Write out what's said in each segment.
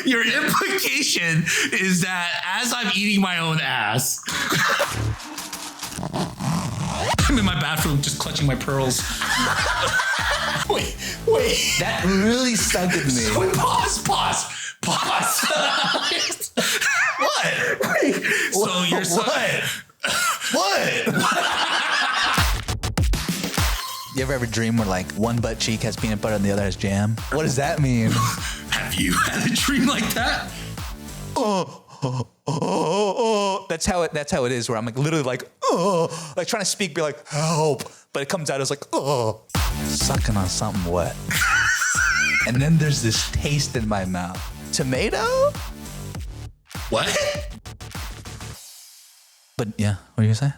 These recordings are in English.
your implication is that as I'm eating my own ass, I'm in my bathroom just clutching my pearls. Wait. That really stunk with me. Wait, pause. What? Wait, So you're What? You ever have a dream where like one butt cheek has peanut butter and the other has jam? What does that mean? Have you had a dream like that? That's how it is. Where I'm like literally like like trying to speak, be like help, but it comes out as like sucking on something wet, and then there's this taste in my mouth. Tomato? What? But yeah, what are you gonna say?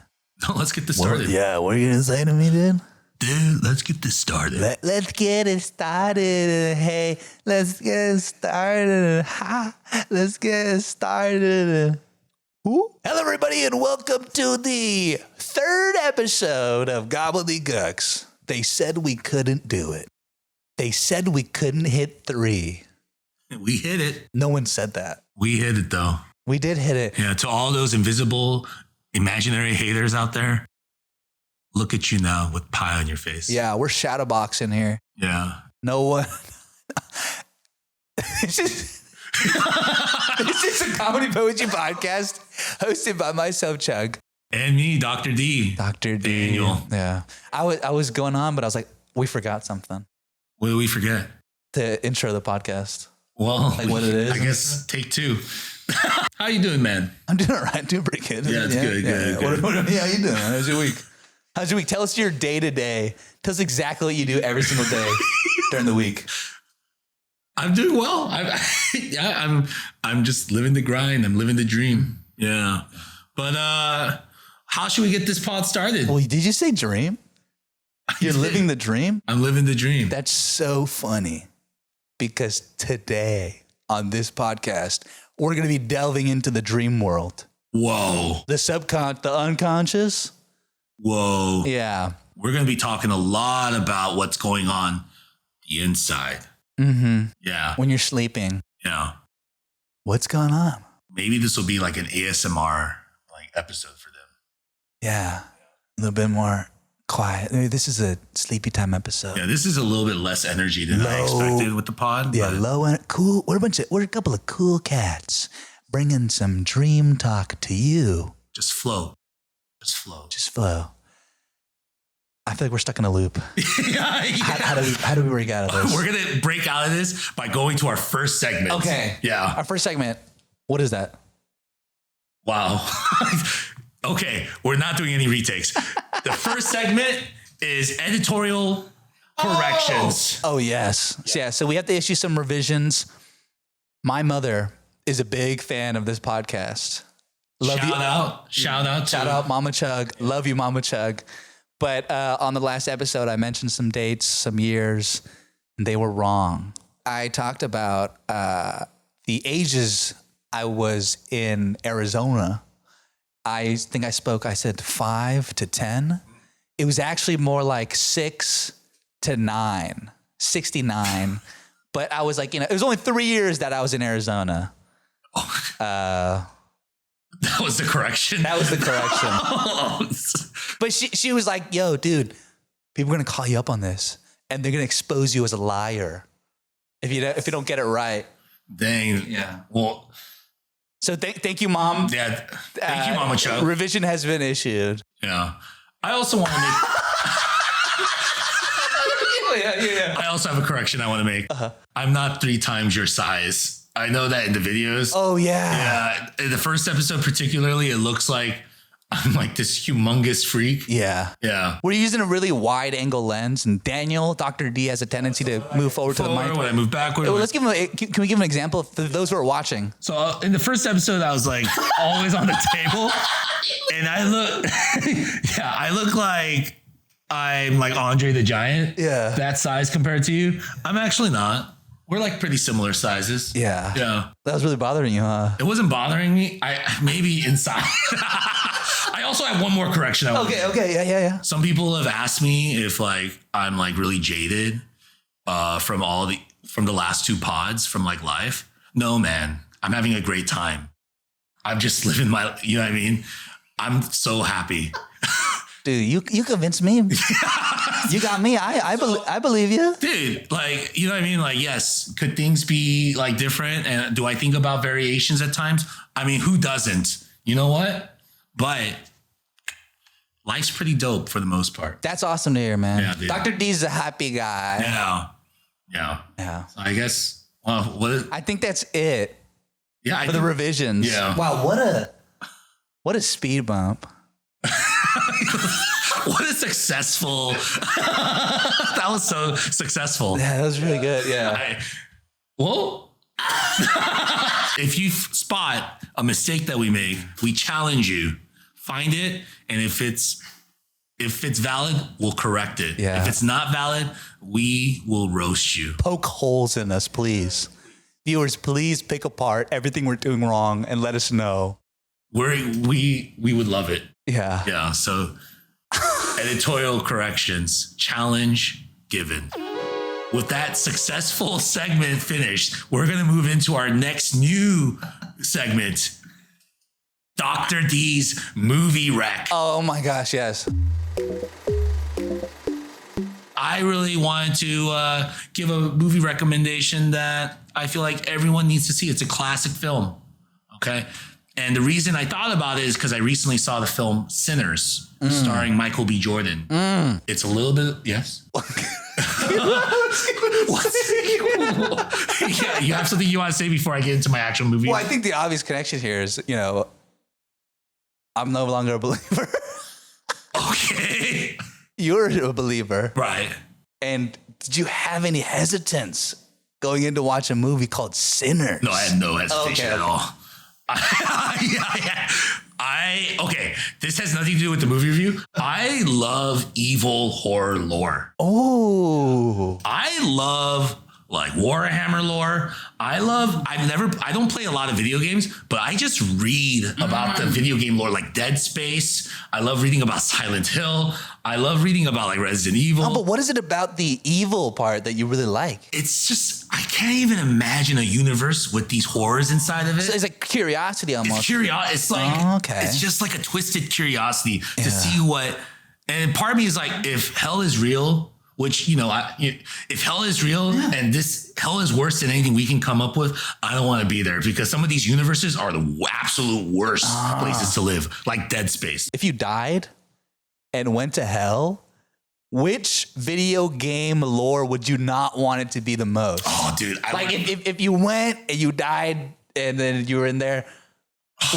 No, let's get this started. What are you gonna say to me, dude? Dude, let's get this started. Let's get it started. Hey, let's get started. Let's get started. Hello, everybody, and welcome to the third episode of Gobbledygucks. They said we couldn't do it. They said we couldn't hit 3. We hit it. No one said that. We hit it, though. We did hit it. Yeah, to all those invisible, imaginary haters out there, look at you now with pie on your face. Yeah, we're shadowboxing here. Yeah. No one. This is a comedy poetry podcast hosted by myself, Chug. And me, Dr. D. Dr. D. Daniel. Yeah. I was going on, but I was like, we forgot something. What did we forget? To intro the podcast. Well, Like what it is. I guess take 2. How you doing, man? I'm doing all right. Doing pretty good. Yeah, it's good. What how you doing? How's your week? How's your week? Tell us your day to day. Tell us exactly what you do every single day during the week. I'm doing well. I'm just living the grind. I'm living the dream. Yeah. But how should we get this pod started? Well, did you say dream? You're living the dream? I'm living the dream. That's so funny because today on this podcast, we're going to be delving into the dream world. Whoa. The unconscious. Whoa. Yeah. We're going to be talking a lot about what's going on the inside. Mm-hmm. Yeah. When you're sleeping. Yeah. What's going on? Maybe this will be like an ASMR episode for them. Yeah. A little bit more quiet. Maybe this is a sleepy time episode. Yeah, this is a little bit less energy than I expected with the pod. Yeah, low and cool. We're a couple of cool cats bringing some dream talk to you. Just flow. Just flow. I feel like we're stuck in a loop. Yeah. How do we break out of this? We're going to break out of this by going to our first segment. Okay. Yeah. Our first segment. What is that? Wow. Okay. We're not doing any retakes. The first segment is editorial corrections. Oh, yes. Yeah. So we have to issue some revisions. My mother is a big fan of this podcast. Shout out, Mama Chug. Love you, Mama Chug. But on the last episode, I mentioned some dates, some years, and they were wrong. I talked about the ages I was in Arizona. I think I said 5 to 10. It was actually more like 6 to 9, 69. But I was like, it was only 3 years that I was in Arizona. That was the correction. That was the correction. But she was like, yo, dude, people are going to call you up on this and they're going to expose you as a liar if you don't get it right. Dang. Yeah. Well, so thank you, Mom. Yeah. Thank you, Mama Chuck. Revision has been issued. Yeah. I also want to make... Yeah. I also have a correction I want to make. Uh-huh. I'm not 3 times your size. I know that in the videos. Oh, yeah. Yeah. In the first episode particularly, it looks like I'm like this humongous freak. Yeah. Yeah. We're using a really wide angle lens, and Dr. D has a tendency to move forward to the mic. When I move backward. Well, can we give an example for those who are watching? So in the first episode, I was like always on the table, and I look like I'm like Andre the Giant. Yeah. That size compared to you. I'm actually not. We're like pretty similar sizes. Yeah. Yeah. That was really bothering you, huh? It wasn't bothering me. Maybe inside. I also have one more correction. Okay. Yeah. Some people have asked me if like I'm like really jaded from the last 2 pods from like life. No, man, I'm having a great time. I'm just living my, you know what I mean? I'm so happy. Dude, you convinced me. You got me. I believe you. Dude, like, you know what I mean? Like, yes, could things be like different? And do I think about variations at times? I mean, who doesn't? You know what? But life's pretty dope for the most part. That's awesome to hear, man. Yeah, dude. Dr. D's a happy guy. Yeah. So I guess, well, I think that's it. Yeah. For the revisions. Yeah. Wow, what a speed bump. What a successful. That was so successful. Yeah, that was really good. Yeah. If you spot a mistake that we make, we challenge you. Find it, and if it's valid, we'll correct it. Yeah. If it's not valid, we will roast you. Poke holes in us, please. Viewers, please pick apart everything we're doing wrong and let us know. We would love it. Yeah. Yeah. So editorial corrections, challenge given. With that successful segment finished, we're going to move into our next new segment, Dr. D's movie rec. Oh my gosh, yes. I really wanted to give a movie recommendation that I feel like everyone needs to see. It's a classic film. Okay. And the reason I thought about it is because I recently saw the film Sinners, starring Michael B. Jordan. It's a little bit, yes. Yeah, you have something you want to say before I get into my actual movie? Well, I think the obvious connection here is, I'm no longer a believer. Okay. You're a believer. Right. And did you have any hesitance going in to watch a movie called Sinners? No, I had no hesitation at all. Okay, this has nothing to do with the movie review. I love evil horror lore. Oh. I love like Warhammer lore. I don't play a lot of video games, but I just read about the video game lore, like Dead Space. I love reading about Silent Hill. I love reading about like Resident Evil. Oh, but what is it about the evil part that you really like? It's just, I can't even imagine a universe with these horrors inside of it. So it's like curiosity almost. It's like, it's just like a twisted curiosity to see what, and part of me is like, if hell is real, which, if hell is real and this hell is worse than anything we can come up with, I don't want to be there because some of these universes are the absolute worst places to live, like Dead Space. If you died and went to hell, which video game lore would you not want it to be the most? Oh, dude. If you went and you died and then you were in there,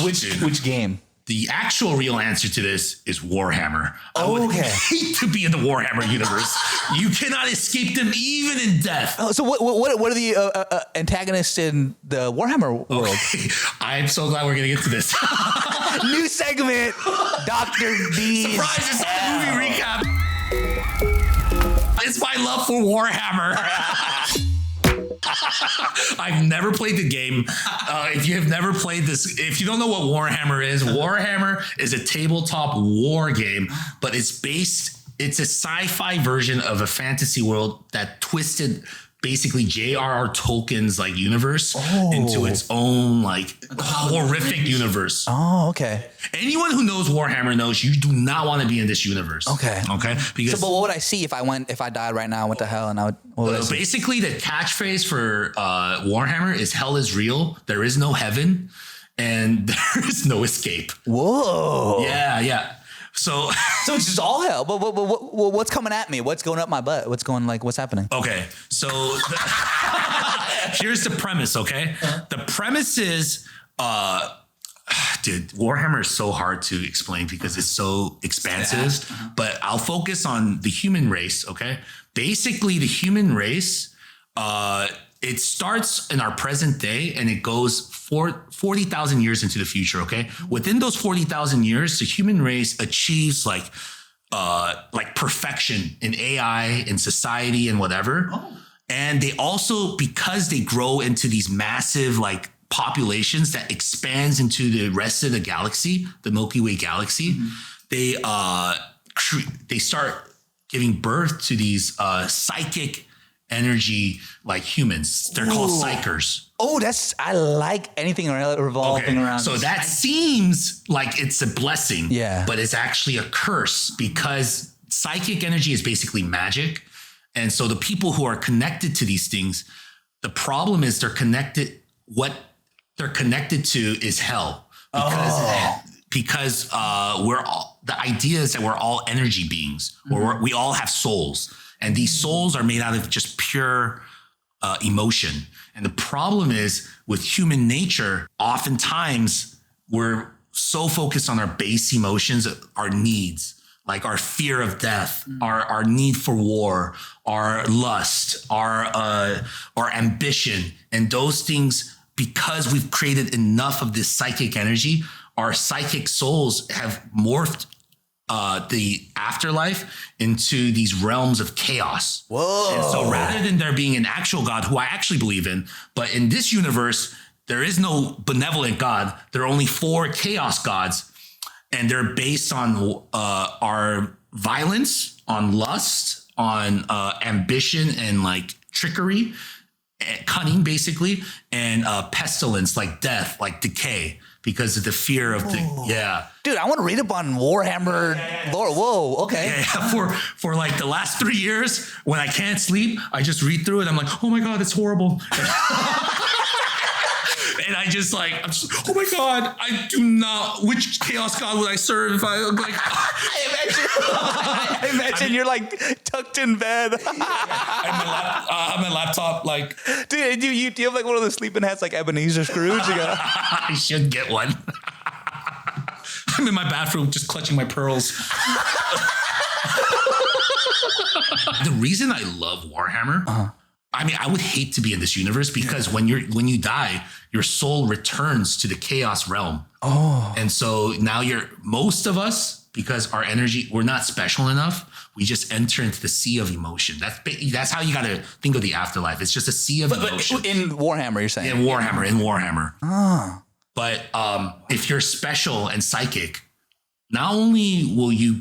which game? The actual real answer to this is Warhammer. I would hate to be in the Warhammer universe. You cannot escape them even in death. Oh, so what are the antagonists in the Warhammer world? Okay. I'm so glad we're going to get to this. New segment, Dr. D's. Surprise, it's not a movie recap. It's my love for Warhammer. I've never played the game. If you have never played this, if you don't know what Warhammer is a tabletop war game, but it's a sci-fi version of a fantasy world that twisted basically J.R.R. Tolkien's like universe into its own like horrific universe. Oh, okay. Anyone who knows Warhammer knows you do not want to be in this universe. Okay. Because but what would I see if I died right now, went to hell, and what would I see? Basically the catchphrase for Warhammer is hell is real. There is no heaven and there is no escape. Whoa. Yeah. So it's just all hell. But what's coming at me? What's going up my butt? What's happening? Okay. So here's the premise, okay? The premise is, dude, Warhammer is so hard to explain because it's so expansive, but I'll focus on the human race, okay? Basically, the human race, it starts in our present day and it goes 40,000 years into the future, okay? Within those 40,000 years, the human race achieves like perfection in AI, in society and whatever. And they also, because they grow into these massive like populations that expands into the rest of the galaxy, the Milky Way galaxy, they start giving birth to these psychic energy like humans. They're called psychers. Oh, I like anything revolving around. So that seems like it's a blessing, but it's actually a curse because psychic energy is basically magic. And so the people who are connected to these things, the problem is what they're connected to is hell. Because the idea is that we're all energy beings, or we all have souls. And these souls are made out of just pure emotion. And the problem is with human nature, oftentimes we're so focused on our base emotions, our needs, like our fear of death, our need for war, our lust, our ambition. And those things, because we've created enough of this psychic energy, our psychic souls have morphed the afterlife into these realms of chaos. Whoa. And so rather than there being an actual God who I actually believe in, but in this universe, there is no benevolent God. There are only 4 chaos gods, and they're based on our violence, on lust, on ambition and like trickery, cunning basically, and pestilence, like death, like decay. Because of the fear of Dude, I want to read up on Warhammer lore. Whoa, okay. Yeah, for like the last 3 years, when I can't sleep, I just read through it. I'm like, oh my God, it's horrible. And I just like, oh my God, I do not, which chaos god would I serve if I like, I imagine you're like tucked in bed. I have my laptop like. Dude, do you have like one of those sleeping hats like Ebenezer Scrooge? I should get one. I'm in my bathroom just clutching my pearls. The reason I love Warhammer, I mean, I would hate to be in this universe because when you die, your soul returns to the chaos realm. Oh. And so now most of us, because our energy, we're not special enough. We just enter into the sea of emotion. That's how you got to think of the afterlife. It's just a sea of emotion. In Warhammer, you're saying? In Warhammer. Oh. But if you're special and psychic, not only will you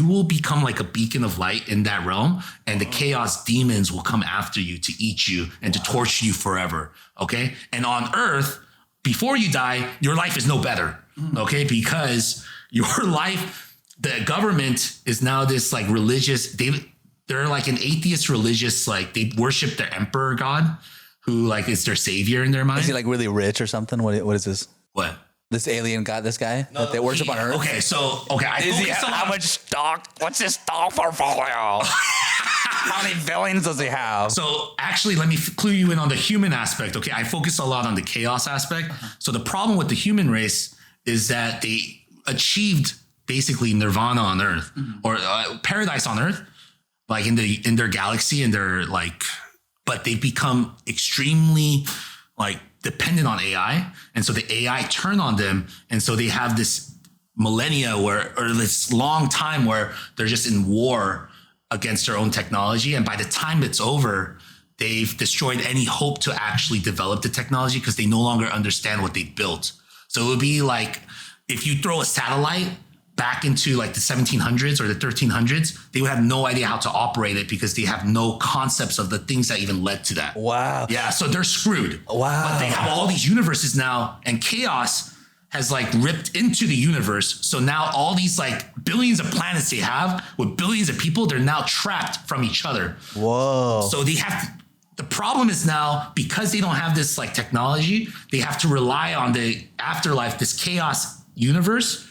will become like a beacon of light in that realm, and the chaos demons will come after you to eat you and to torture you forever. Okay. And on Earth, before you die, your life is no better. Okay. Because your life, the government is now this like religious, they're like an atheist religious, like they worship their emperor god who like is their savior in their mind. Is he like really rich or something? What is this? What? This alien god, this guy that they worship on Earth? How much stock? What's his stock portfolio? How many villains does he have? So actually, let me clue you in on the human aspect. Okay, I focus a lot on the chaos aspect. So the problem with the human race is that they achieved basically nirvana on Earth or paradise on Earth, like in their galaxy, and they're like, but they become extremely like dependent on AI. And so the AI turn on them. And so they have this millennia or this long time where they're just in war against their own technology. And by the time it's over, they've destroyed any hope to actually develop the technology because they no longer understand what they've built. So it would be like if you throw a satellite back into like the 1700s or the 1300s, they would have no idea how to operate it because they have no concepts of the things that even led to that. Wow. Yeah, so they're screwed. Wow. But they have all these universes now, and chaos has like ripped into the universe. So now all these like billions of planets they have with billions of people, they're now trapped from each other. Whoa. So the problem is now, because they don't have this like technology, they have to rely on the afterlife, this chaos universe,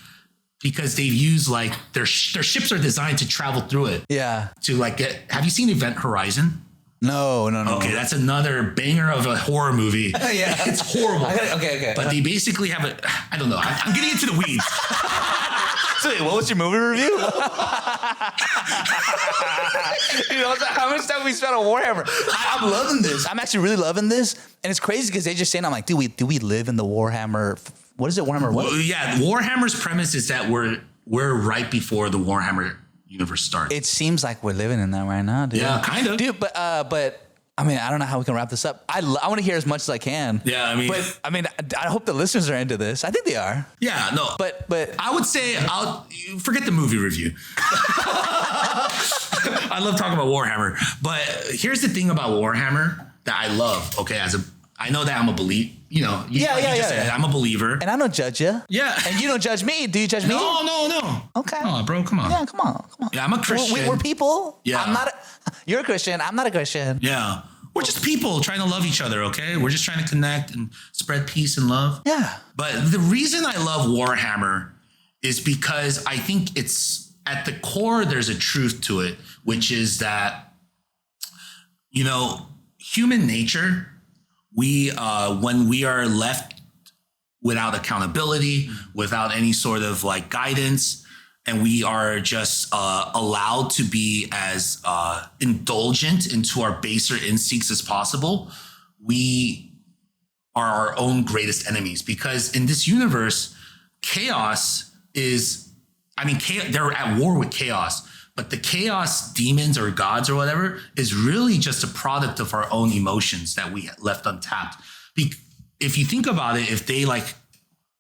because they've used like their ships are designed to travel through it. Yeah. To like have you seen Event Horizon? No. Okay, that's another banger of a horror movie. Yeah. It's horrible. Okay. But they basically have I don't know. I'm getting into the weeds. So what was your movie review? You know, how much time we spent on Warhammer? I'm loving this. I'm actually really loving this. And it's crazy because they just saying, I'm like, do we live in the Warhammer? What is it? Warhammer what? Well, yeah, Warhammer's premise is that we're right before the Warhammer universe starts. It seems like we're living in that right now, dude. Yeah, kind of. Dude, but I mean, I don't know how we can wrap this up. I want to hear as much as I can. Yeah, I mean, I hope the listeners are into this. I think they are. Yeah, no. But I would say forget the movie review. I love talking about Warhammer. But here's the thing about Warhammer that I love. Okay, I know that I'm a believer. You know, said, I'm a believer. And I don't judge you. Yeah. And you don't judge me. Do you judge me? No. Okay. Come on, bro. Come on. Yeah, come on. Yeah, I'm a Christian. We're people. Yeah. You're a Christian. I'm not a Christian. Yeah. We're just people trying to love each other, okay? We're just trying to connect and spread peace and love. Yeah. But the reason I love Warhammer is because I think it's at the core, there's a truth to it, which is that, you know, human nature, when we are left without accountability, without any sort of like guidance, and we are just allowed to be as indulgent into our baser instincts as possible, we are our own greatest enemies. Because in this universe, chaos is, they're at war with chaos, but the chaos demons or gods or whatever is really just a product of our own emotions that we left untapped. If you think about it, if they like,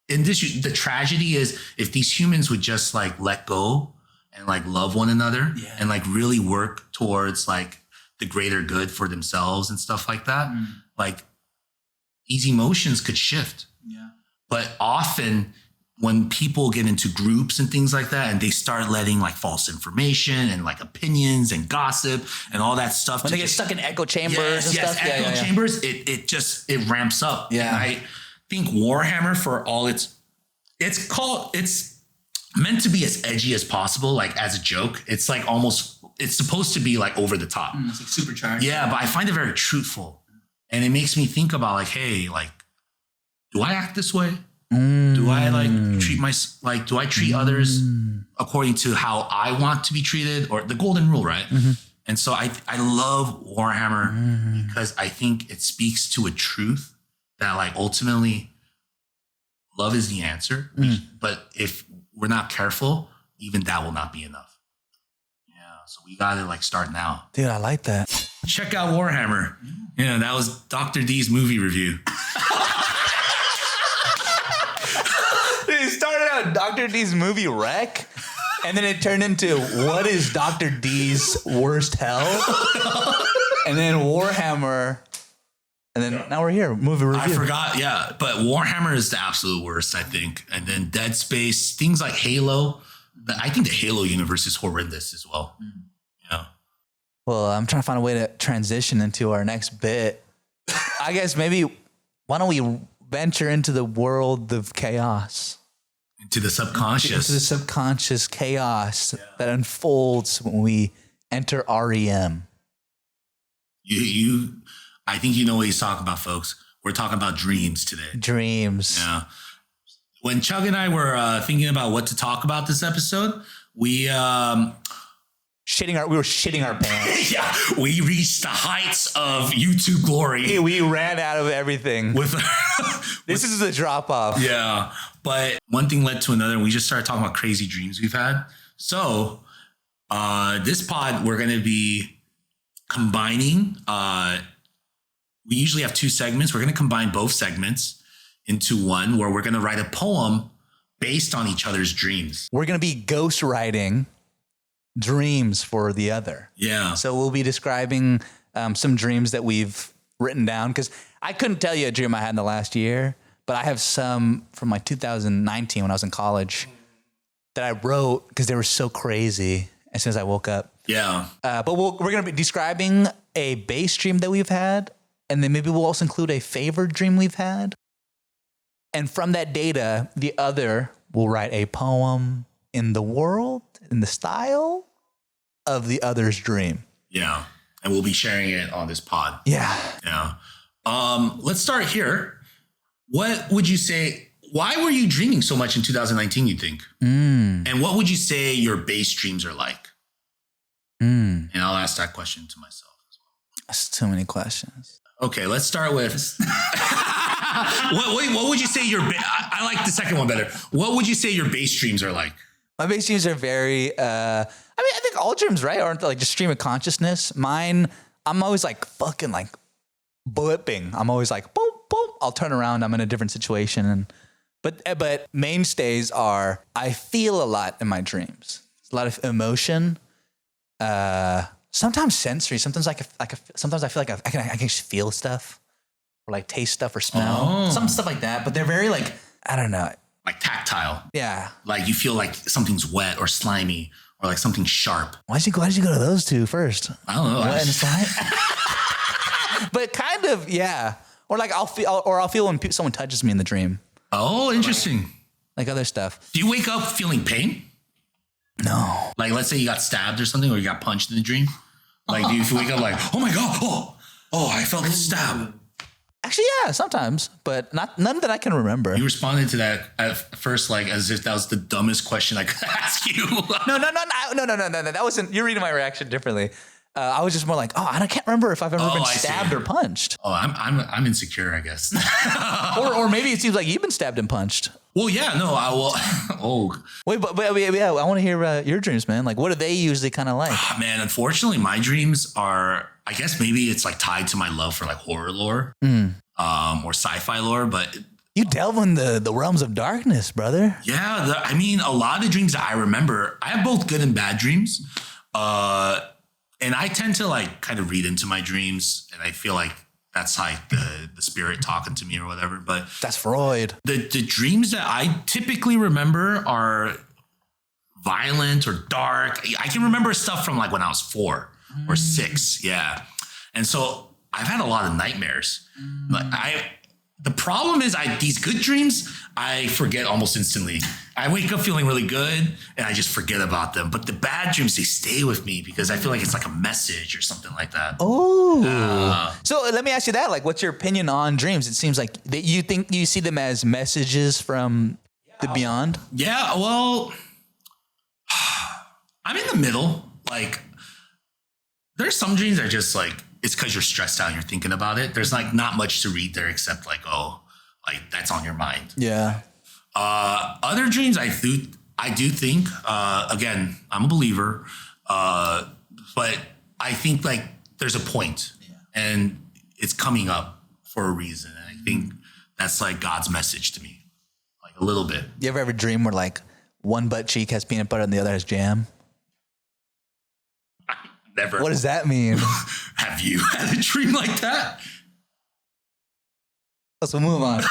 the tragedy is if these humans would just like let go and like love one another and like really work towards like the greater good for themselves and stuff like that, like these emotions could shift. Yeah. But often when people get into groups and things like that and they start letting like false information and like opinions and gossip and all that stuff. When they get stuck in echo chambers and stuff. Echo chambers, it ramps up. Yeah. And I think Warhammer, for all it's meant to be as edgy as possible, like as a joke. It's like it's supposed to be like over the top. It's like supercharged. Yeah, but I find it very truthful. And it makes me think about like, hey, like, do I act this way? Do I like do I treat others according to how I want to be treated, or the golden rule, right? And so I love Warhammer because I think it speaks to a truth that like ultimately love is the answer. But if we're not careful, even that will not be enough. Yeah. So we got to like start now. Dude, I like that. Check out Warhammer. Yeah, that was Dr. D's movie review. It started out Dr. D's movie Wreck, and then it turned into what is Dr. D's worst hell? And then Warhammer, and then now we're here, movie review. I forgot, but Warhammer is the absolute worst, I think. And then Dead Space, things like Halo. I think the Halo universe is horrendous as well. Yeah. Well, I'm trying to find a way to transition into our next bit. I guess maybe, why don't we venture into the world of chaos? Into the subconscious. Into the subconscious chaos that unfolds when we enter REM. I think you know what he's talking about, folks. We're talking about dreams today. Dreams. Yeah. When Chug and I were thinking about what to talk about this episode, we were shitting our pants. Yeah, we reached the heights of YouTube glory. We ran out of everything. This is the drop off. Yeah, but one thing led to another, and we just started talking about crazy dreams we've had. So this pod, we're going to be combining. We usually have two segments. We're going to combine both segments into one, where we're going to write a poem based on each other's dreams. We're going to be ghost writing dreams for the other. Yeah. So we'll be describing some dreams that we've written down, because I couldn't tell you a dream I had in the last year, but I have some from like 2019 when I was in college that I wrote because they were so crazy as soon as I woke up. Yeah. But we're going to be describing a base dream that we've had, and then maybe we'll also include a favored dream we've had. And from that data, the other will write a poem in the world, in the style of the other's dream. Yeah. And we'll be sharing it on this pod. Yeah. Yeah. Let's start here. What would you say, why were you dreaming so much in 2019, you think? And what would you say your base dreams are like? And I'll ask that question to myself as well. That's too many questions. Okay, let's start with what would you say I like the second one better. What would you say your base dreams are like? My base dreams are very, I think all dreams, right, aren't they like just stream of consciousness? Mine, I'm always like fucking like blipping. I'm always like, boom, boom. I'll turn around. I'm in a different situation. But mainstays are, I feel a lot in my dreams. It's a lot of emotion. Sometimes sensory. Sometimes sometimes I feel like I can just feel stuff or like taste stuff or smell some stuff like that. But they're very like, I don't know. Like tactile. Yeah. Like you feel like something's wet or slimy or like something sharp. Why did you go to those two first? I don't know. Wet and slimy? But kind of, yeah. Or like I'll feel when someone touches me in the dream. Oh, interesting. Like other stuff. Do you wake up feeling pain? No. Like let's say you got stabbed or something or you got punched in the dream. Like do you wake up like, oh my God, oh, I felt a stab. Actually, yeah, sometimes, but none that I can remember. You responded to that at first like as if that was the dumbest question I could ask you. No. That wasn't. You're reading my reaction differently. I was just more like, I can't remember if I've ever been stabbed or punched. Oh, I'm insecure, I guess. or maybe it seems like you've been stabbed and punched. Well, yeah, no, I will. Oh, wait, but yeah, I want to hear your dreams, man. Like, what are they usually kind of like? Man, unfortunately, my dreams are. I guess maybe it's like tied to my love for like horror lore, or sci-fi lore, but. You delve in the realms of darkness, brother. Yeah, I mean, a lot of dreams that I remember, I have both good and bad dreams. And I tend to like kind of read into my dreams, and I feel like that's like the spirit talking to me or whatever. But that's Freud. The dreams that I typically remember are violent or dark. I can remember stuff from like when I was 4 or 6. Yeah. And so I've had a lot of nightmares. But the problem is these good dreams, I forget almost instantly. I wake up feeling really good and I just forget about them. But the bad dreams, they stay with me because I feel like it's like a message or something like that. Oh. So let me ask you that. Like, what's your opinion on dreams? It seems like that you think you see them as messages from the beyond. Yeah, well, I'm in the middle. Like, there's some dreams that are just like, it's because you're stressed out and you're thinking about it. There's like not much to read there except like, like that's on your mind. Yeah. Other dreams, I do think, again, I'm a believer, but I think like there's a point and it's coming up for a reason. And I think that's like God's message to me, like a little bit. You ever have a dream where like one butt cheek has peanut butter and the other has jam? Never. What does that mean? Have you had a dream like that? Let's move on.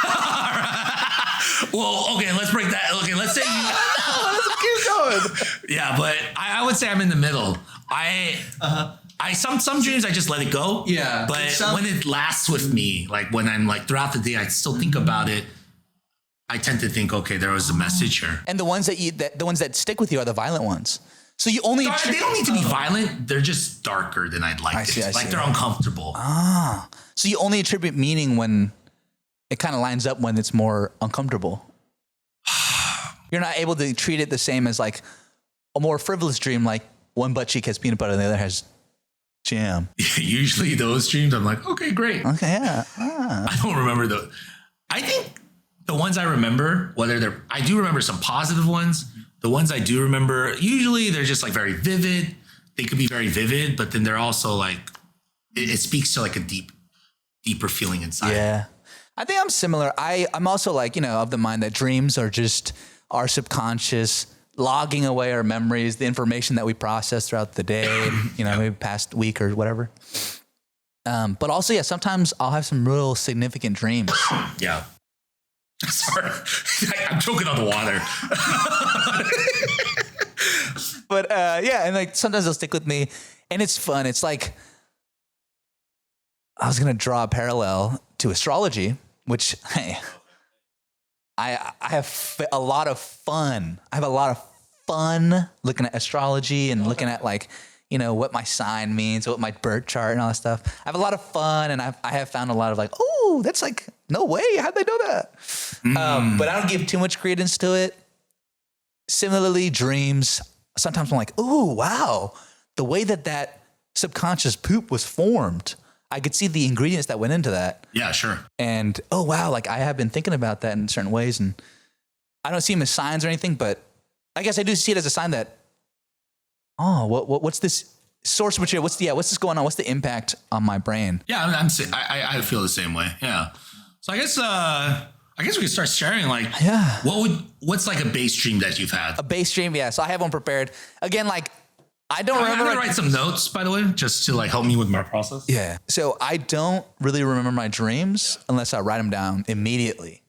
Well, okay, let's break that. Okay, let's say let's keep going. Yeah, but I would say I'm in the middle. Some dreams I just let it go. Yeah. But when it lasts with me, like when I'm like throughout the day, I still think about it. I tend to think, okay, there was a message here. And the ones that stick with you are the violent ones. So you only they don't need to be violent. They're just darker than I'd like. Like they're uncomfortable. So you only attribute meaning when it kind of lines up when it's more uncomfortable. You're not able to treat it the same as like a more frivolous dream, like one butt cheek has peanut butter and the other has jam. Usually those dreams, I'm like, okay, great. Okay, yeah. I don't remember those. I think the ones I remember, I do remember some positive ones. The ones I do remember, usually they're just like very vivid. They could be very vivid, but then they're also like, it speaks to like a deeper feeling inside. Yeah. I think I'm similar. I'm also like, of the mind that dreams are just our subconscious logging away our memories, the information that we process throughout the day, maybe past week or whatever. But also, yeah, sometimes I'll have some real significant dreams. Yeah. Sorry, I'm choking on the water. But yeah, and like sometimes they'll stick with me, and it's fun. It's like I was gonna draw a parallel to astrology, which hey, I have a lot of fun. I have a lot of fun looking at astrology and looking at like what my sign means, what my birth chart and all that stuff. I have a lot of fun, and I have found a lot of like, oh, that's like, no way, how'd they know that? But I don't give too much credence to it. Similarly, dreams, sometimes I'm like, oh, wow, the way that subconscious poop was formed, I could see the ingredients that went into that. Yeah, sure. And, oh, wow, like I have been thinking about that in certain ways, and I don't see them as signs or anything, but I guess I do see it as a sign that, oh, what's this source material? What's this going on? What's the impact on my brain? Yeah, I feel the same way. Yeah. So I guess we could start sharing like, what's like a base dream that you've had? A base dream, yeah. So I have one prepared. Again, like I don't remember. I'm gonna write some notes, by the way, just to like help me with my process. Yeah. So I don't really remember my dreams unless I write them down immediately.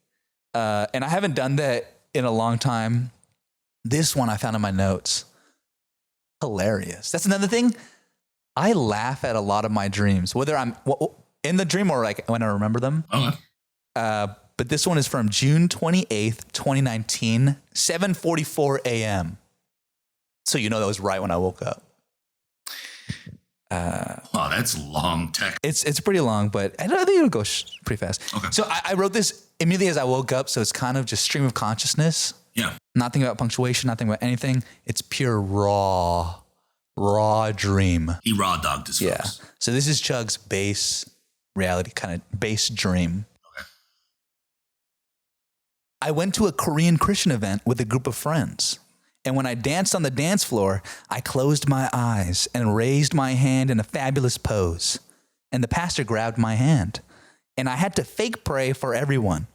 And I haven't done that in a long time. This one I found in my notes. Hilarious. That's another thing. I laugh at a lot of my dreams, whether I'm in the dream or like when I remember them. Okay. But this one is from June 28th, 2019, 7:44 a.m. So you know that was right when I woke up. Wow, that's long text. It's pretty long, but I think it'll go pretty fast. Okay. So I wrote this immediately as I woke up, so it's kind of just stream of consciousness. Yeah. Nothing about punctuation, nothing about anything. It's pure raw dream. He raw dogged his Yeah. folks. So this is Chug's base reality, kind of base dream. Okay. I went to a Korean Christian event with a group of friends. And when I danced on the dance floor, I closed my eyes and raised my hand in a fabulous pose. And the pastor grabbed my hand. And I had to fake pray for everyone.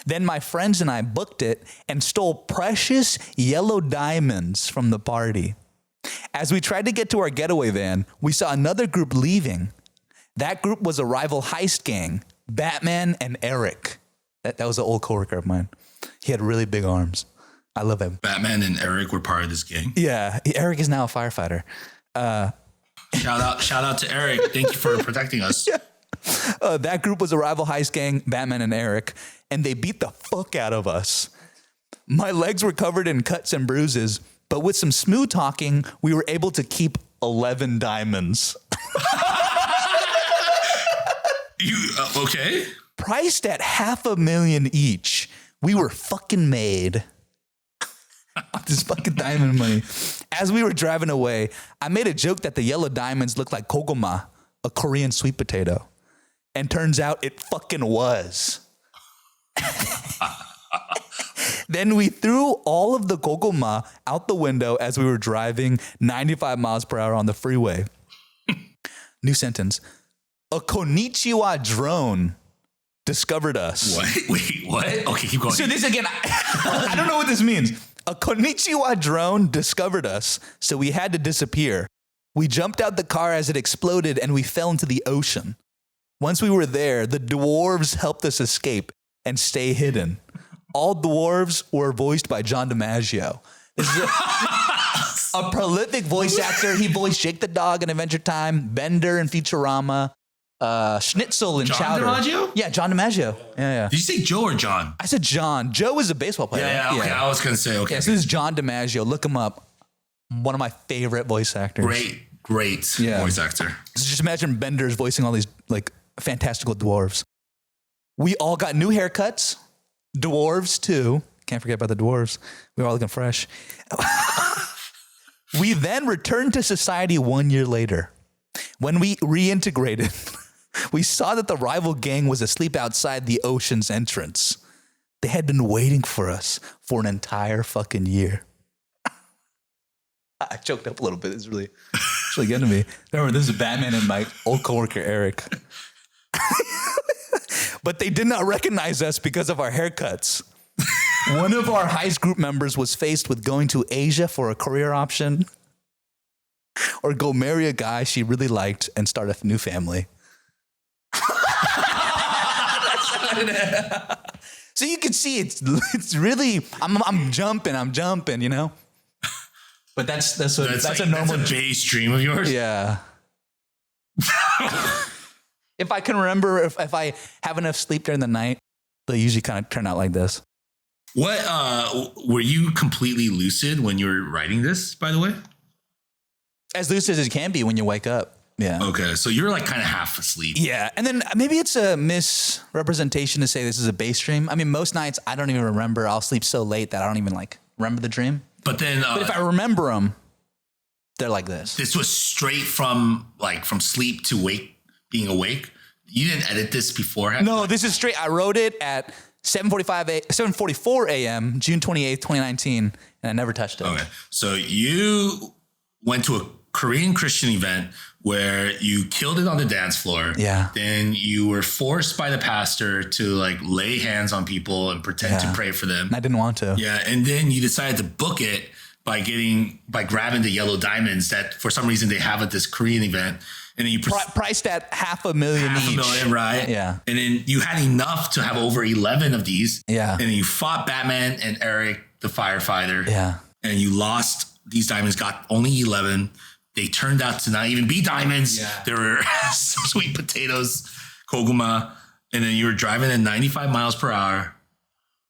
Then my friends and I booked it and stole precious yellow diamonds from the party. As we tried to get to our getaway van, we saw another group leaving. That group was a rival heist gang, Batman and Eric. That was an old coworker of mine. He had really big arms. I love him. Batman and Eric were part of this gang. Yeah, Eric is now a firefighter. Shout out to Eric. Thank you for protecting us. Yeah. That group was a rival heist gang, Batman and Eric, and they beat the fuck out of us. My legs were covered in cuts and bruises, but with some smooth talking, we were able to keep 11 diamonds. Okay? Priced at $500,000 each. We were fucking made. This fucking diamond money. As we were driving away, I made a joke that the yellow diamonds looked like kogoma, a Korean sweet potato. And turns out it fucking was. Then we threw all of the kogoma out the window as we were driving 95 miles per hour on the freeway. New sentence. A konichiwa drone discovered us. What? Wait, what? Okay, keep going. So this again, I don't know what this means. A konichiwa drone discovered us, so we had to disappear. We jumped out the car as it exploded and we fell into the ocean. Once we were there, the dwarves helped us escape and stay hidden. All dwarves were voiced by John DiMaggio. This is a prolific voice actor. He voiced Jake the Dog in Adventure Time, Bender in Futurama, Schnitzel in Chowder. John DiMaggio? Yeah, John DiMaggio. Yeah. Did you say Joe or John? I said John. Joe is a baseball player. Yeah, okay. I was going to say, okay. Yeah, so this is John DiMaggio. Look him up. One of my favorite voice actors. Great voice actor. So just imagine Bender's voicing all these like fantastical dwarves. We all got new haircuts. Dwarves too. Can't forget about the dwarves. We were all looking fresh. We then returned to society 1 year later. When we reintegrated, we saw that the rival gang was asleep outside the ocean's entrance. They had been waiting for us for an entire fucking year. I choked up a little bit. It's really getting to me. Remember, this is Batman and my old coworker, Eric. But they did not recognize us because of our haircuts. One of our heist group members was faced with going to Asia for a career option or go marry a guy she really liked and start a new family. So you can see it's really I'm jumping, you know. But that's a normal base dream of yours. Yeah. If I can remember, if I have enough sleep during the night, they'll usually kind of turn out like this. What were you completely lucid when you were writing this? By the way, as lucid as it can be when you wake up. Yeah. Okay, so you're like kind of half asleep. Yeah, and then maybe it's a misrepresentation to say this is a base dream. I mean, most nights I don't even remember. I'll sleep so late that I don't even like remember the dream. But if I remember them, they're like this. This was straight from sleep to being awake. You didn't edit this beforehand? No, this is straight. I wrote it at 7:44 a.m., June 28th, 2019, and I never touched it. Okay. So you went to a Korean Christian event where you killed it on the dance floor. Yeah. Then you were forced by the pastor to like lay hands on people and pretend to pray for them. I didn't want to. Yeah. And then you decided to book it by grabbing the yellow diamonds that for some reason they have at this Korean event. And then you priced at $500,000 each. $500,000, right? Yeah. And then you had enough to have over 11 of these. Yeah. And then you fought Batman and Eric, the firefighter. Yeah. And you lost these diamonds, got only 11. They turned out to not even be diamonds. Yeah. They were sweet potatoes, koguma. And then you were driving at 95 miles per hour.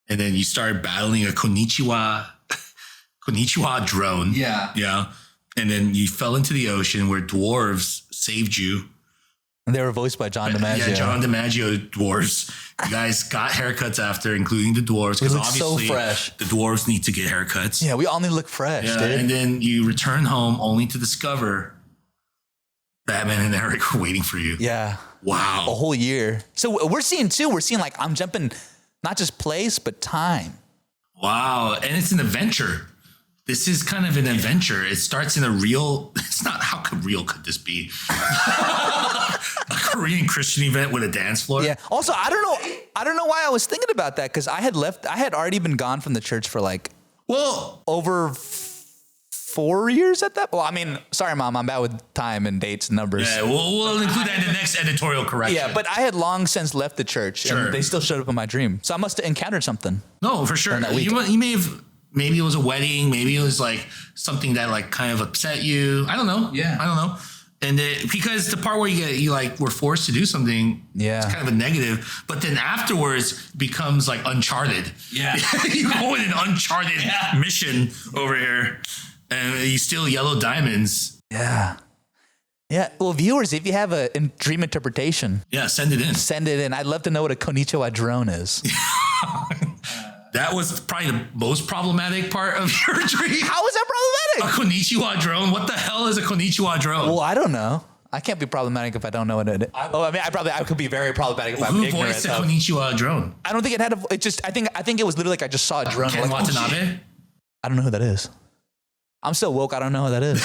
And then you started battling a konichiwa drone. Yeah. Yeah. And then you fell into the ocean where dwarves saved you. And they were voiced by John DiMaggio. Yeah, John DiMaggio dwarves. You guys got haircuts after, including the dwarves. Because obviously so fresh. The dwarves need to get haircuts. Yeah, we all need to look fresh, dude. And then you return home only to discover Batman and Eric were waiting for you. Yeah. Wow. A whole year. So we're seeing like I'm jumping not just place, but time. Wow. And it's an adventure. This is kind of an adventure. It starts in it's not, how real could this be? A Korean Christian event with a dance floor? Yeah. Also, I don't know why I was thinking about that, because I had already been gone from the church for over 4 years at that. Well, I mean, sorry, Mom, I'm bad with time and dates and numbers. Yeah, we'll include that in the next editorial correction. Yeah, but I had long since left the church. Sure. And they still showed up in my dream. So I must have encountered something. No, for sure. You may have, maybe it was a wedding. Maybe it was like something that kind of upset you. I don't know. Yeah. I don't know. And because the part where you were forced to do something, it's kind of a negative. But then afterwards becomes like Uncharted. Yeah. You go in an Uncharted mission over here. And you steal yellow diamonds. Yeah. Yeah. Well, viewers, if you have a dream interpretation. Yeah, send it in. Send it in. I'd love to know what a konichiwa drone is. That was probably the most problematic part of your dream. How is that problematic? A konichiwa drone? What the hell is a konichiwa drone? Well, I don't know. I can't be problematic if I don't know what it is. I could be very problematic if I'm ignorant. Who voiced a konichiwa drone? I don't think it had I think it was literally I just saw a drone. Ken Watanabe? I don't know who that is. I'm so woke, I don't know who that is.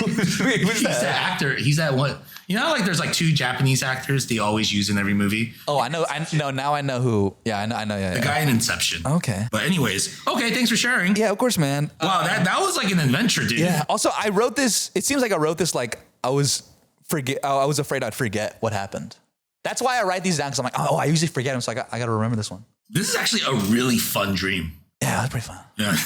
He's that actor. He's that one. You know, there's 2 Japanese actors they always use in every movie. Oh, I know. Now I know who. Yeah, I know. Yeah, the guy in Inception. Okay. But anyways, okay. Thanks for sharing. Yeah, of course, man. Wow, that was like an adventure, dude. Yeah. Also, I wrote this. It seems like I wrote this I was afraid I'd forget what happened. That's why I write these down, because I'm like, I usually forget them, so I got to remember this one. This is actually a really fun dream. Yeah, that's pretty fun. Yeah.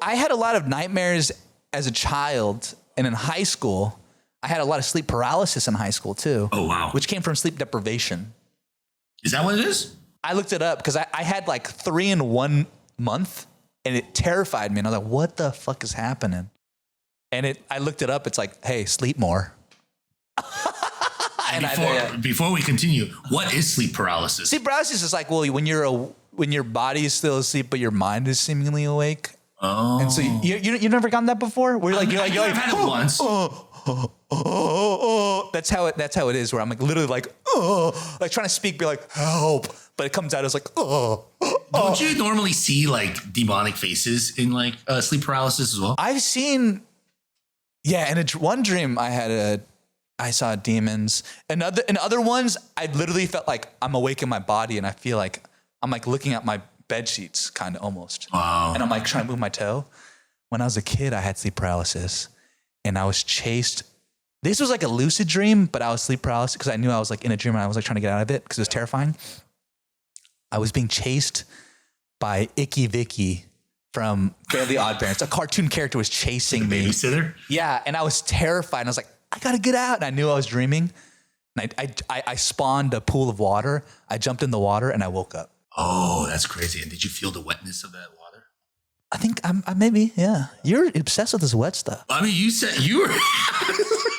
I had a lot of nightmares as a child, and in high school, I had a lot of sleep paralysis in high school too. Oh, wow. Which came from sleep deprivation. Is that what it is? I looked it up because I had 3 in 1 month, and it terrified me. And I was like, what the fuck is happening? And I looked it up. It's like, hey, sleep more. Before we continue, what is sleep paralysis? Sleep paralysis is when your body is still asleep, but your mind is seemingly awake. Oh. And so you never gotten that before? Where you're like, I've had it once. That's how it is. Where I'm literally trying to speak, be like, help, but it comes out as Don't you normally see demonic faces in sleep paralysis as well? I've seen, in one dream I saw demons. In other ones, I literally felt like I'm awake in my body, and I feel like I'm looking at my bed sheets, kind of almost. Wow. And I'm trying to move my toe. When I was a kid, I had sleep paralysis, and I was chased. This was a lucid dream, but I was sleep paralysis because I knew I was in a dream, and I was trying to get out of it because it was terrifying. I was being chased by Icky Vicky from Fairly Odd Parents. A cartoon character was chasing me. Babysitter? Yeah, and I was terrified, and I was like, I gotta get out. And I knew I was dreaming. And I spawned a pool of water. I jumped in the water, and I woke up. Oh, that's crazy. And did you feel the wetness of that water? I think I maybe, yeah. You're obsessed with this wet stuff. I mean, you said you were.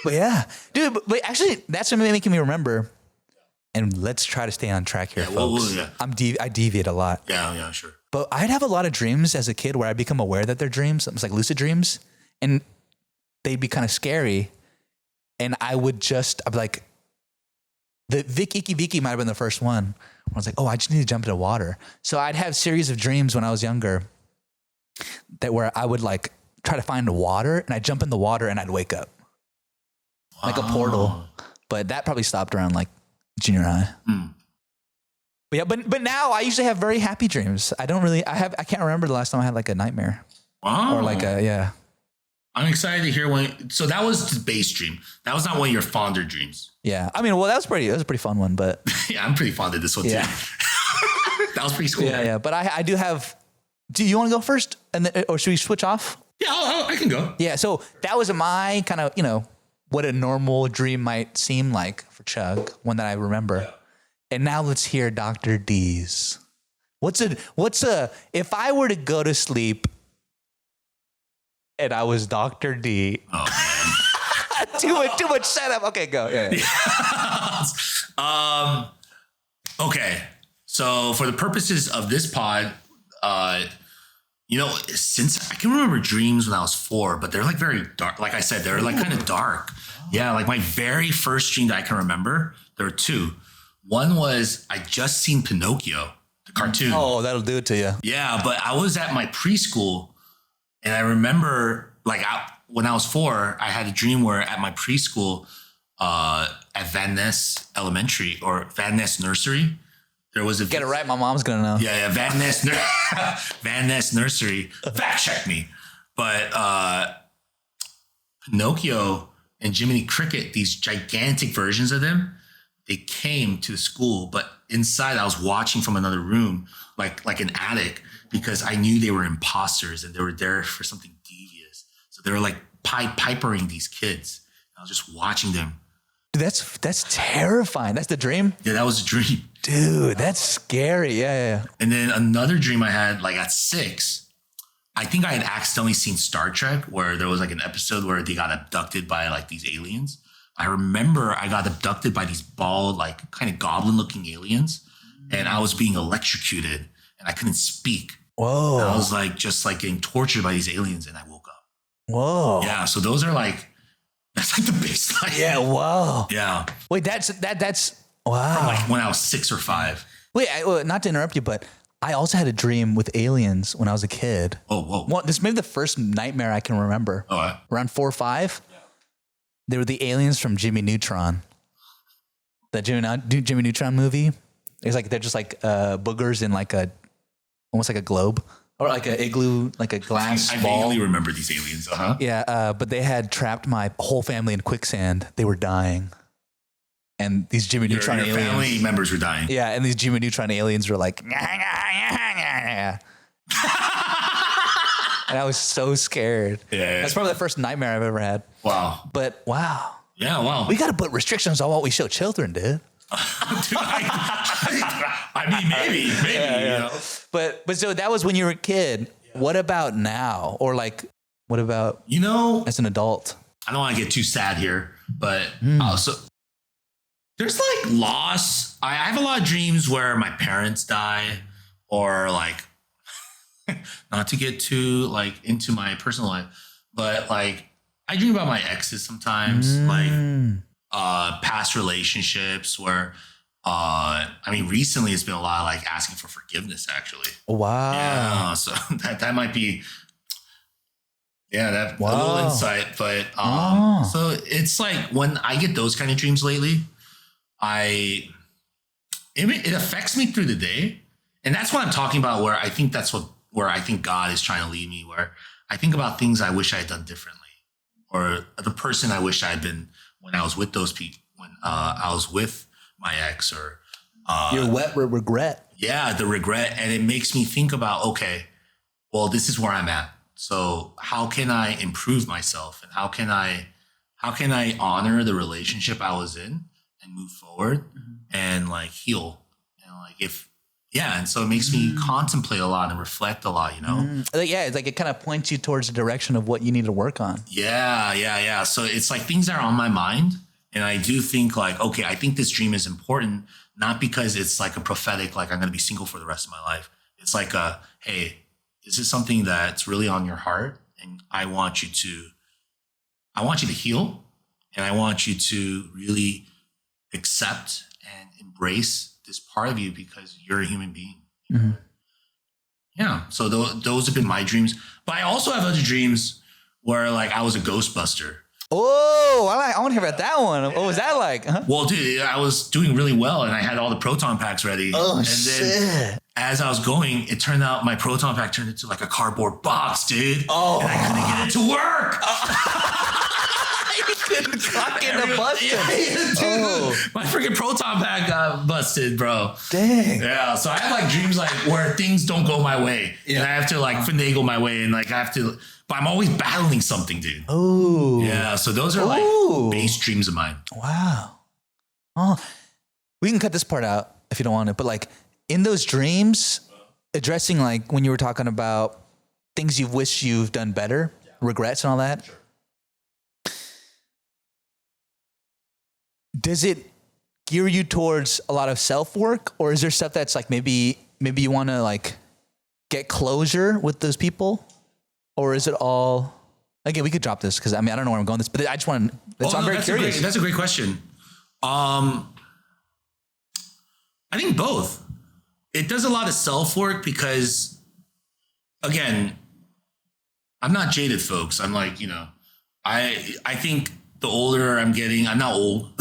But yeah. Dude, but actually, that's what making me remember. And let's try to stay on track here, folks. I deviate a lot. Yeah, sure. But I'd have a lot of dreams as a kid where I become aware that they're dreams. It was like lucid dreams. And they'd be kind of scary. And I'd be like, Icky Vicky might have been the first one. I was like, I just need to jump into water. So I'd have series of dreams when I was younger where I would try to find water, and I'd jump in the water and I'd wake up. Wow. Like a portal. But that probably stopped around junior high. Mm. But yeah, but now I usually have very happy dreams. I can't remember the last time I had a nightmare. Wow. Or like yeah. I'm excited to hear so that was the base dream. That was not one of your fonder dreams. Yeah. I mean, well, that was a pretty fun one, but. Yeah, I'm pretty fond of this one too. That was pretty cool. Yeah. But I do have, do you want to go first? Or should we switch off? Yeah, I can go. Yeah. So that was my kind of, what a normal dream might seem like for Chug, one that I remember. Yeah. And now let's hear Dr. D's. If I were to go to sleep and I was Dr. D. Oh, man. too much setup. Okay, go. Yeah. Okay. So for the purposes of this pod, since I can remember dreams when I was 4, but they're like very dark. Like I said, they're like kind of dark. Yeah. Like my very first dream that I can remember, there were 2. One was I just seen Pinocchio, the cartoon. Oh, that'll do it to you. Yeah. But I was at my preschool and I remember when I was 4, I had a dream where at my preschool, at Van Ness Elementary or Van Ness Nursery, there was Get it right, my mom's gonna know. Yeah, Van Ness Nursery. Fact check me. But Pinocchio and Jiminy Cricket, these gigantic versions of them, they came to the school, but inside I was watching from another room, like an attic, because I knew they were imposters and they were there for something devious. So they were like pipering these kids. I was just watching them. Dude, that's terrifying. That's the dream? Yeah, that was a dream. Dude, that's scary. Yeah. And then another dream I had, like at 6, I think I had accidentally seen Star Trek, where there was like an episode where they got abducted by like these aliens. I remember I got abducted by these bald, like kind of goblin-looking aliens, and I was being electrocuted, and I couldn't speak. Whoa! And I was like just like getting tortured by these aliens, and I woke up. Whoa! Yeah, so those are like that's like the baseline. Yeah. Wow. Yeah. Wait, that's wow. From like when I was 6 or 5. Wait, not to interrupt you, but I also had a dream with aliens when I was a kid. Oh, whoa! Well, this may be the first nightmare I can remember. Oh, right. Around 4 or 5. They were the aliens from Jimmy Neutron. That Jimmy Neutron movie. It's like they're just like boogers in like almost like a globe or like an igloo, like a glass ball. I vaguely remember these aliens. Yeah, but they had trapped my whole family in quicksand. They were dying, and these Jimmy Neutron aliens. Family members were dying. Yeah, and these Jimmy Neutron aliens were like. And I was so scared. Yeah. That's probably the first nightmare I've ever had. Wow. But wow. Yeah, wow. We got to put restrictions on what we show children, dude. Dude, I mean, maybe. Yeah. You know? But so that was when you were a kid. Yeah. What about now? Or like, what about as an adult? I don't want to get too sad here, but so there's like loss. I have a lot of dreams where my parents die, or like, not to get too like into my personal life, but like I dream about my exes sometimes, like past relationships where I mean recently it's been a lot of like asking for forgiveness actually. Wow. Yeah. So that might be a little insight. But so it's like when I get those kind of dreams lately, it affects me through the day. And that's what I'm talking about, where I think where I think God is trying to lead me, where I think about things I wish I had done differently, or the person I wish I had been when I was with those people, when I was with my ex, or your wet regret. Yeah, the regret. And it makes me think about, okay, well, this is where I'm at. So how can I improve myself? And how can I honor the relationship I was in and move forward and like heal? And like and so it makes me contemplate a lot and reflect a lot, Yeah, it's like it kind of points you towards the direction of what you need to work on. Yeah. So it's like things that are on my mind. And I do think like, okay, I think this dream is important, not because it's like a prophetic, like I'm going to be single for the rest of my life. It's like hey, this is something that's really on your heart, and I want you to heal, and I want you to really accept and embrace this part of you because you're a human being. Mm-hmm. Yeah. So those have been my dreams, but I also have other dreams where like I was a Ghostbuster. Oh, I want to hear about that one. What was that like? Huh? Well, dude, I was doing really well and I had all the proton packs ready. Oh, and shit. Then as I was going, it turned out my proton pack turned into like a cardboard box, dude. Oh. And I couldn't get it to work. You couldn't fucking bust it. My freaking proton pack got busted, bro. Dang. Yeah, so I have like dreams like where things don't go my way. Yeah. And I have to like finagle my way and like I have to... But I'm always battling something, dude. Oh. Yeah, so those are like base dreams of mine. Wow. Oh, we can cut this part out if you don't want it. But like in those dreams, addressing like when you were talking about things you wish you've done better, regrets and all that. Sure. Does it gear you towards a lot of self-work, or is there stuff that's like maybe you want to like get closure with those people? Or is it all, again, we could drop this because I mean, I don't know where I'm going with this, but I just want to, I'm very curious. That's a great question. I think both. It does a lot of self-work because, again, I'm not jaded, folks. I'm like, I think the older I'm getting, I'm not old,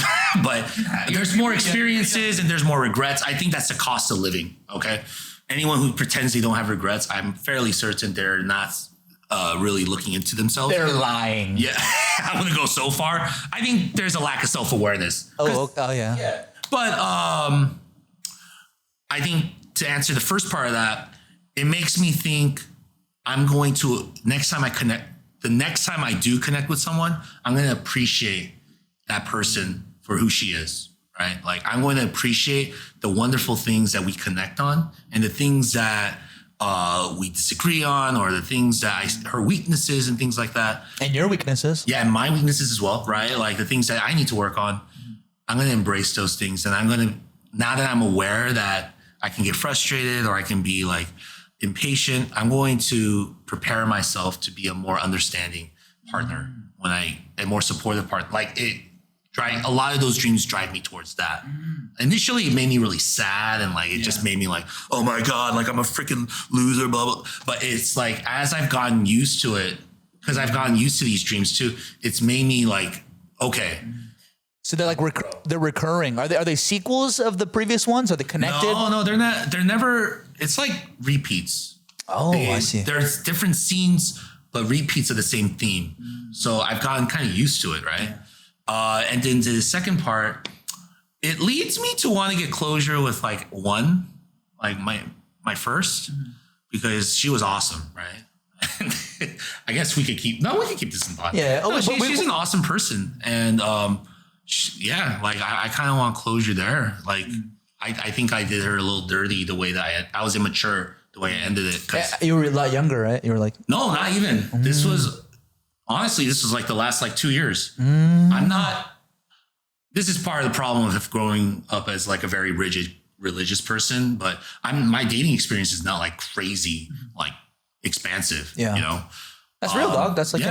but there's more experiences and there's more regrets. I think that's the cost of living, okay? Anyone who pretends they don't have regrets, I'm fairly certain they're not really looking into themselves. They're lying. Yeah, I wouldn't go so far. I think there's a lack of self-awareness. Oh yeah. But I think to answer the first part of that, it makes me think I'm going to, the next time I do connect with someone, I'm going to appreciate that person for who she is, right? Like I'm going to appreciate the wonderful things that we connect on and the things that we disagree on, or the things that her weaknesses and things like that. And your weaknesses. Yeah, and my weaknesses as well, right? Like the things that I need to work on. I'm going to embrace those things. And I'm going to, now that I'm aware that I can get frustrated or I can be like impatient, I'm going to prepare myself to be a more understanding partner a more supportive partner. Like a lot of those dreams drive me towards that. Initially, it made me really sad and like it just made me like, oh my God, like I'm a freaking loser, blah, blah. But it's like, as I've gotten used to it, because I've gotten used to these dreams too, it's made me like, okay. So they're like, they're recurring. Are they sequels of the previous ones? Are they connected? No, they're not. They're never, it's like repeats. Oh, I see. There's different scenes, but repeats of the same theme. So I've gotten kind of used to it, right? Yeah. And then the second part, it leads me to want to get closure with like one, like my first, because she was awesome, right? I guess we could keep this in pod. Yeah. No, she's an awesome person. And I kind of want closure there. Like, I think I did her a little dirty the way that I was immature the way I ended it. You were a lot younger, right? You were like... No, not even. This was like the last like 2 years. This is part of the problem of growing up as like a very rigid religious person, but my dating experience is not like crazy, like expansive, That's real, dog. That's like,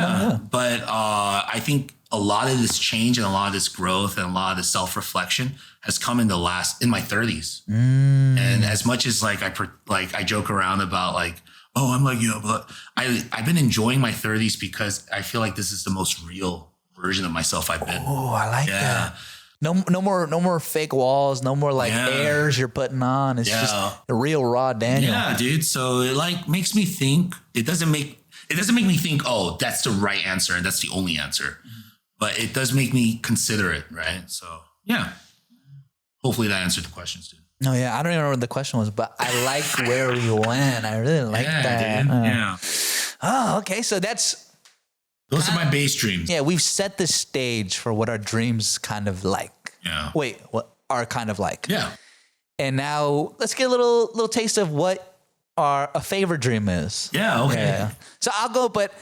But I think a lot of this change and a lot of this growth and a lot of this self-reflection has come in my 30s. And as much as like I joke around about like, oh, I'm like, but I've been enjoying my 30s because I feel like this is the most real version of myself I've been. Oh, I like that. No more fake walls. No more like airs you're putting on. It's just the real raw Daniel. Yeah, dude. So it like makes me think. It doesn't make me think, oh, that's the right answer and that's the only answer. But it does make me consider it, right? So yeah. Hopefully that answered the questions, dude. No, I don't even know what the question was, but I like where you went. I really like that. Dude. Oh, okay. So those are my base dreams. Yeah, we've set the stage for what our dreams kind of like. Yeah. Wait, what are kind of like? Yeah. And now let's get a little taste of what a favorite dream is. Yeah. Okay. Yeah. So I'll go, but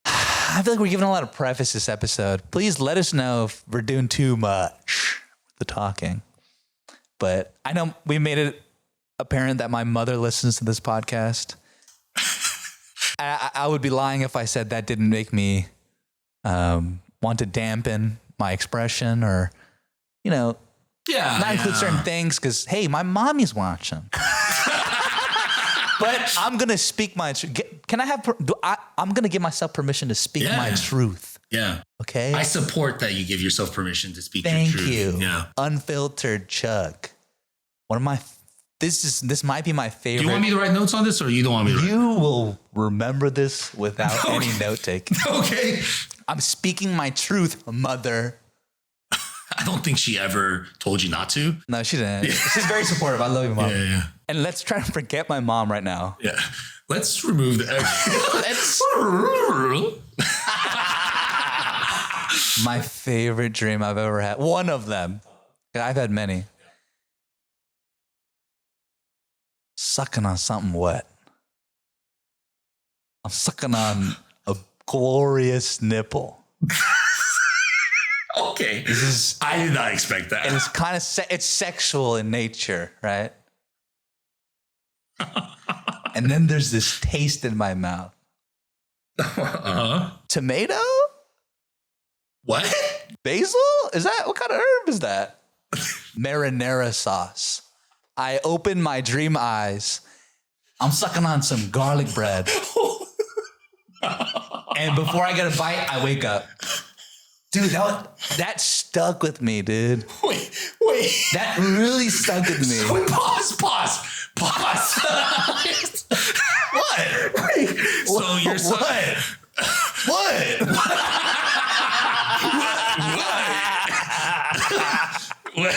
I feel like we're giving a lot of preface this episode. Please let us know if we're doing too much with the talking. But I know we made it apparent that my mother listens to this podcast. I would be lying if I said that didn't make me want to dampen my expression or, not include certain things because, hey, my mommy's watching. But I'm going to speak my truth. Can I have, I'm going to give myself permission to speak my truth. Yeah. Okay. I support that you give yourself permission to speak your truth. Thank you. Yeah. Unfiltered Chug. One of my, this might be my favorite. Do you want me to write notes on this, or you don't want me to? You will remember this without any note taking. Okay. I'm speaking my truth, mother. I don't think she ever told you not to. No, she didn't. Yeah. She's very supportive. I love you, Mom. Yeah. And let's try to forget my mom right now. Yeah. Let's remove the. My favorite dream I've ever had. One of them. I've had many. Sucking on something wet. I'm sucking on a glorious nipple. Okay. I did not expect that. And it's kind of it's sexual in nature, right? And then there's this taste in my mouth. Tomato? What? Basil? Is that what kind of herb is that? Marinara sauce. I open my dream eyes. I'm sucking on some garlic bread. And before I get a bite, I wake up. Dude, that stuck with me, dude. Wait. That really stuck with me. Wait, pause. What? Wait. So you're What?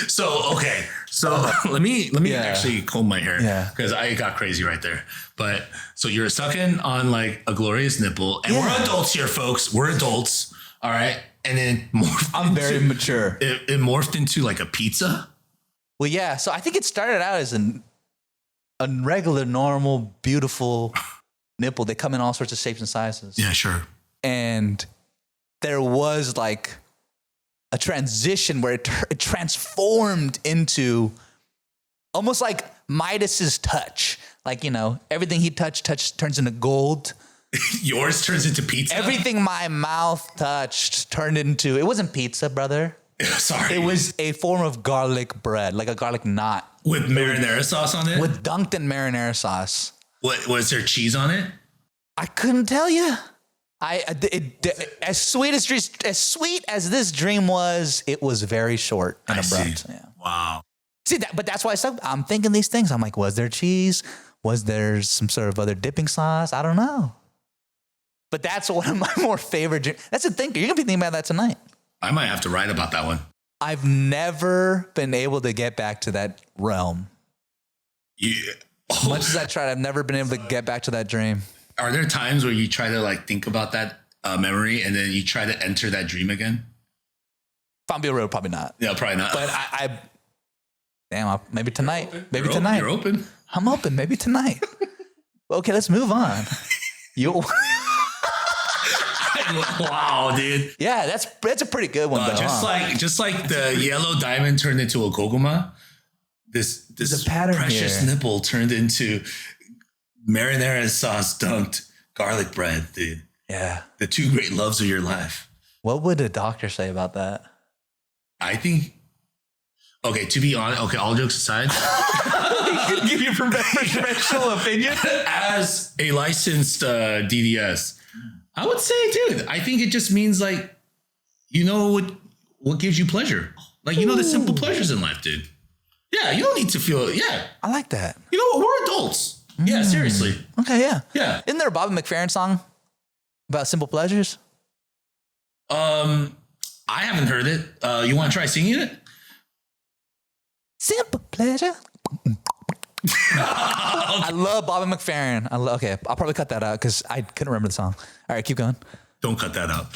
So, okay. So let me actually comb my hair because I got crazy right there. But so you're sucking on like a glorious nipple, and we're adults here, folks. We're adults. All right. And then I'm very mature. It morphed into like a pizza. Well, yeah. So I think it started out as a regular, normal, beautiful nipple. They come in all sorts of shapes and sizes. Yeah, sure. And there was like a transition where it transformed into almost like Midas's touch. Like, you know, everything he touched turns into gold. Yours turns into pizza? Everything my mouth touched turned into, it wasn't pizza, brother. Sorry. It was a form of garlic bread, like a garlic knot. With marinara sauce on it? With dunked in marinara sauce. What, was there cheese on it? I couldn't tell you. As sweet as this dream was, it was very short and abrupt. See. Yeah. Wow. See that, but that's why I'm thinking these things. I'm like, was there cheese? Was there some sort of other dipping sauce? I don't know. But that's one of my more favorite dreams. That's the thing. You're gonna be thinking about that tonight. I might have to write about that one. I've never been able to get back to that realm. Yeah. As much as I tried, I've never been able to get back to that dream. Are there times where you try to like think about that memory and then you try to enter that dream again? If I'm being real, probably not. Yeah, probably not. But maybe tonight. Maybe tonight. You're open. I'm open. Maybe tonight. Okay, let's move on. Wow, dude. Yeah, that's a pretty good one. Though, just like the yellow diamond turned into a koguma, this precious nipple turned into marinara sauce dunked garlic bread, dude. Yeah. The two great loves of your life. What would a doctor say about that? I think, okay, to be honest, okay, all jokes aside. Give your professional opinion? As a licensed DDS, I would say, dude, I think it just means like, you know what gives you pleasure. Like, you know, the simple pleasures in life, dude. Yeah, you don't need to feel, I like that. You know what? We're adults. Yeah, seriously. Okay, yeah. Yeah. Isn't there a Bobby McFerrin song about simple pleasures? I haven't heard it. You want to try singing it? Simple pleasure. I love Bobby McFerrin. Okay, I'll probably cut that out because I couldn't remember the song. All right, keep going. Don't cut that out.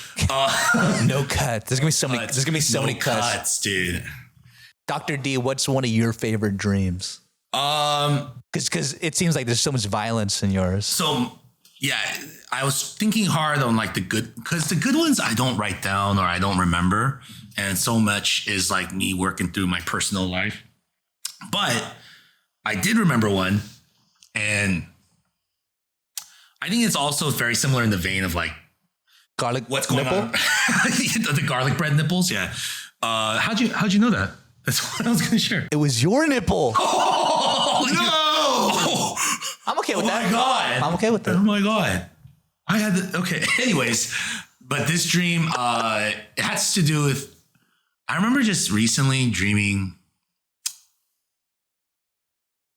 No cut. There's gonna be so many. There's gonna be so many cuts, dude. Dr. D, what's one of your favorite dreams? Because it seems like there's so much violence in yours. So yeah, I was thinking hard on like the good, because the good ones I don't write down or I don't remember, and so much is like me working through my personal life. But I did remember one, and I think it's also very similar in the vein of like garlic. What's going nipple? on? The garlic bread nipples. Yeah. How'd you know that? That's what I was going to share. It was your nipple. Oh no! I'm okay with that. Oh my god! I'm okay with that. Oh my god! I had okay. Anyways, But this dream, it has to do with, I remember just recently dreaming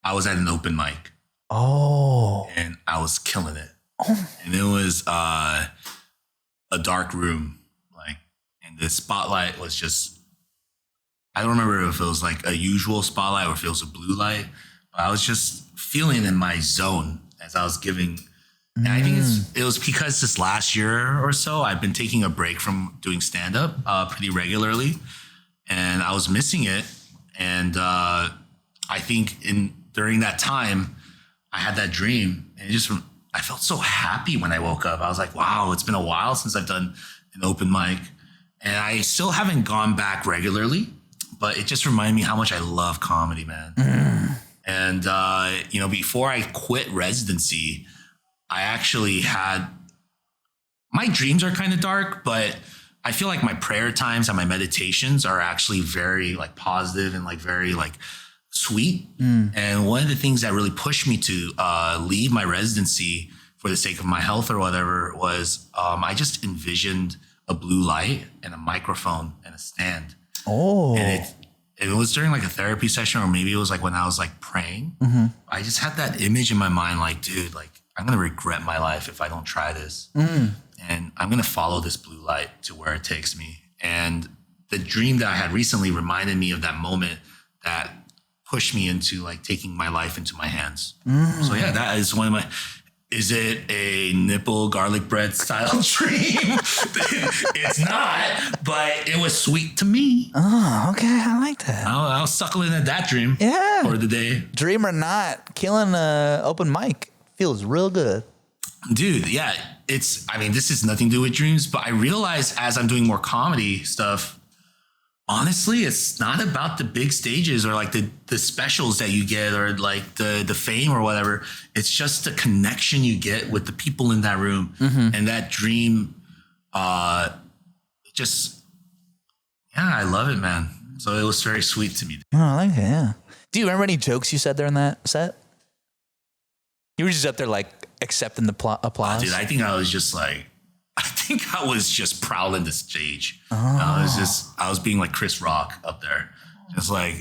I was at an open mic. Oh. And I was killing it. Oh. And it was a dark room, like, and the spotlight was just, I don't remember if it was like a usual spotlight or if it was a blue light, but I was just feeling in my zone as I was giving. And I think it was because this last year or so, I've been taking a break from doing stand-up pretty regularly, and I was missing it. And I think during that time, I had that dream, and I felt so happy when I woke up. I was like, wow, it's been a while since I've done an open mic, and I still haven't gone back regularly, but it just reminded me how much I love comedy, man. And before I quit residency, I actually had, my dreams are kind of dark, but I feel like my prayer times and my meditations are actually very like positive and like very like sweet. And one of the things that really pushed me to leave my residency for the sake of my health or whatever was I just envisioned a blue light and a microphone and a stand. Oh. And it was during like a therapy session, or maybe it was like when I was like praying. I just had that image in my mind, like, dude, like, I'm going to regret my life if I don't try this. And I'm going to follow this blue light to where it takes me. And the dream that I had recently reminded me of that moment that pushed me into like taking my life into my hands. So yeah, that is one of my, is it a nipple garlic bread style dream? It's not, but it was sweet to me. Oh, okay. I like that. I was suckling at that dream for the day. Dream or not, killing an open mic feels real good. Dude, yeah. This is nothing to do with dreams, but I realized as I'm doing more comedy stuff, honestly, it's not about the big stages or like the specials that you get or like the fame or whatever. It's just the connection you get with the people in that room. And that dream, I love it, man. So it was very sweet to me. Oh, I like it, yeah. Do you remember any jokes you said there in that set? You were just up there like accepting the applause? Dude, I think I was just prowling the stage. I was being like Chris Rock up there. Just like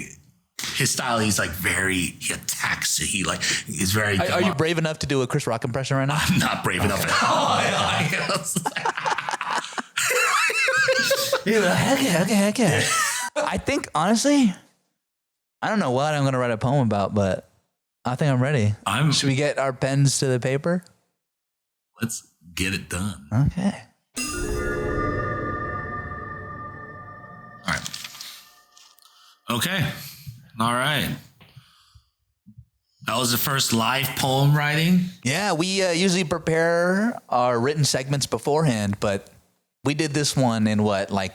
his style, he's like he attacks. He's very. Are you brave enough to do a Chris Rock impression right now? I'm not brave enough at all. You're like, okay. I think honestly, I don't know what I'm going to write a poem about, but I think I'm ready. Should we get our pens to the paper? Let's get it done. Okay. All right. Okay. All right. That was the first live poem writing. Yeah, we usually prepare our written segments beforehand, but we did this one in what, like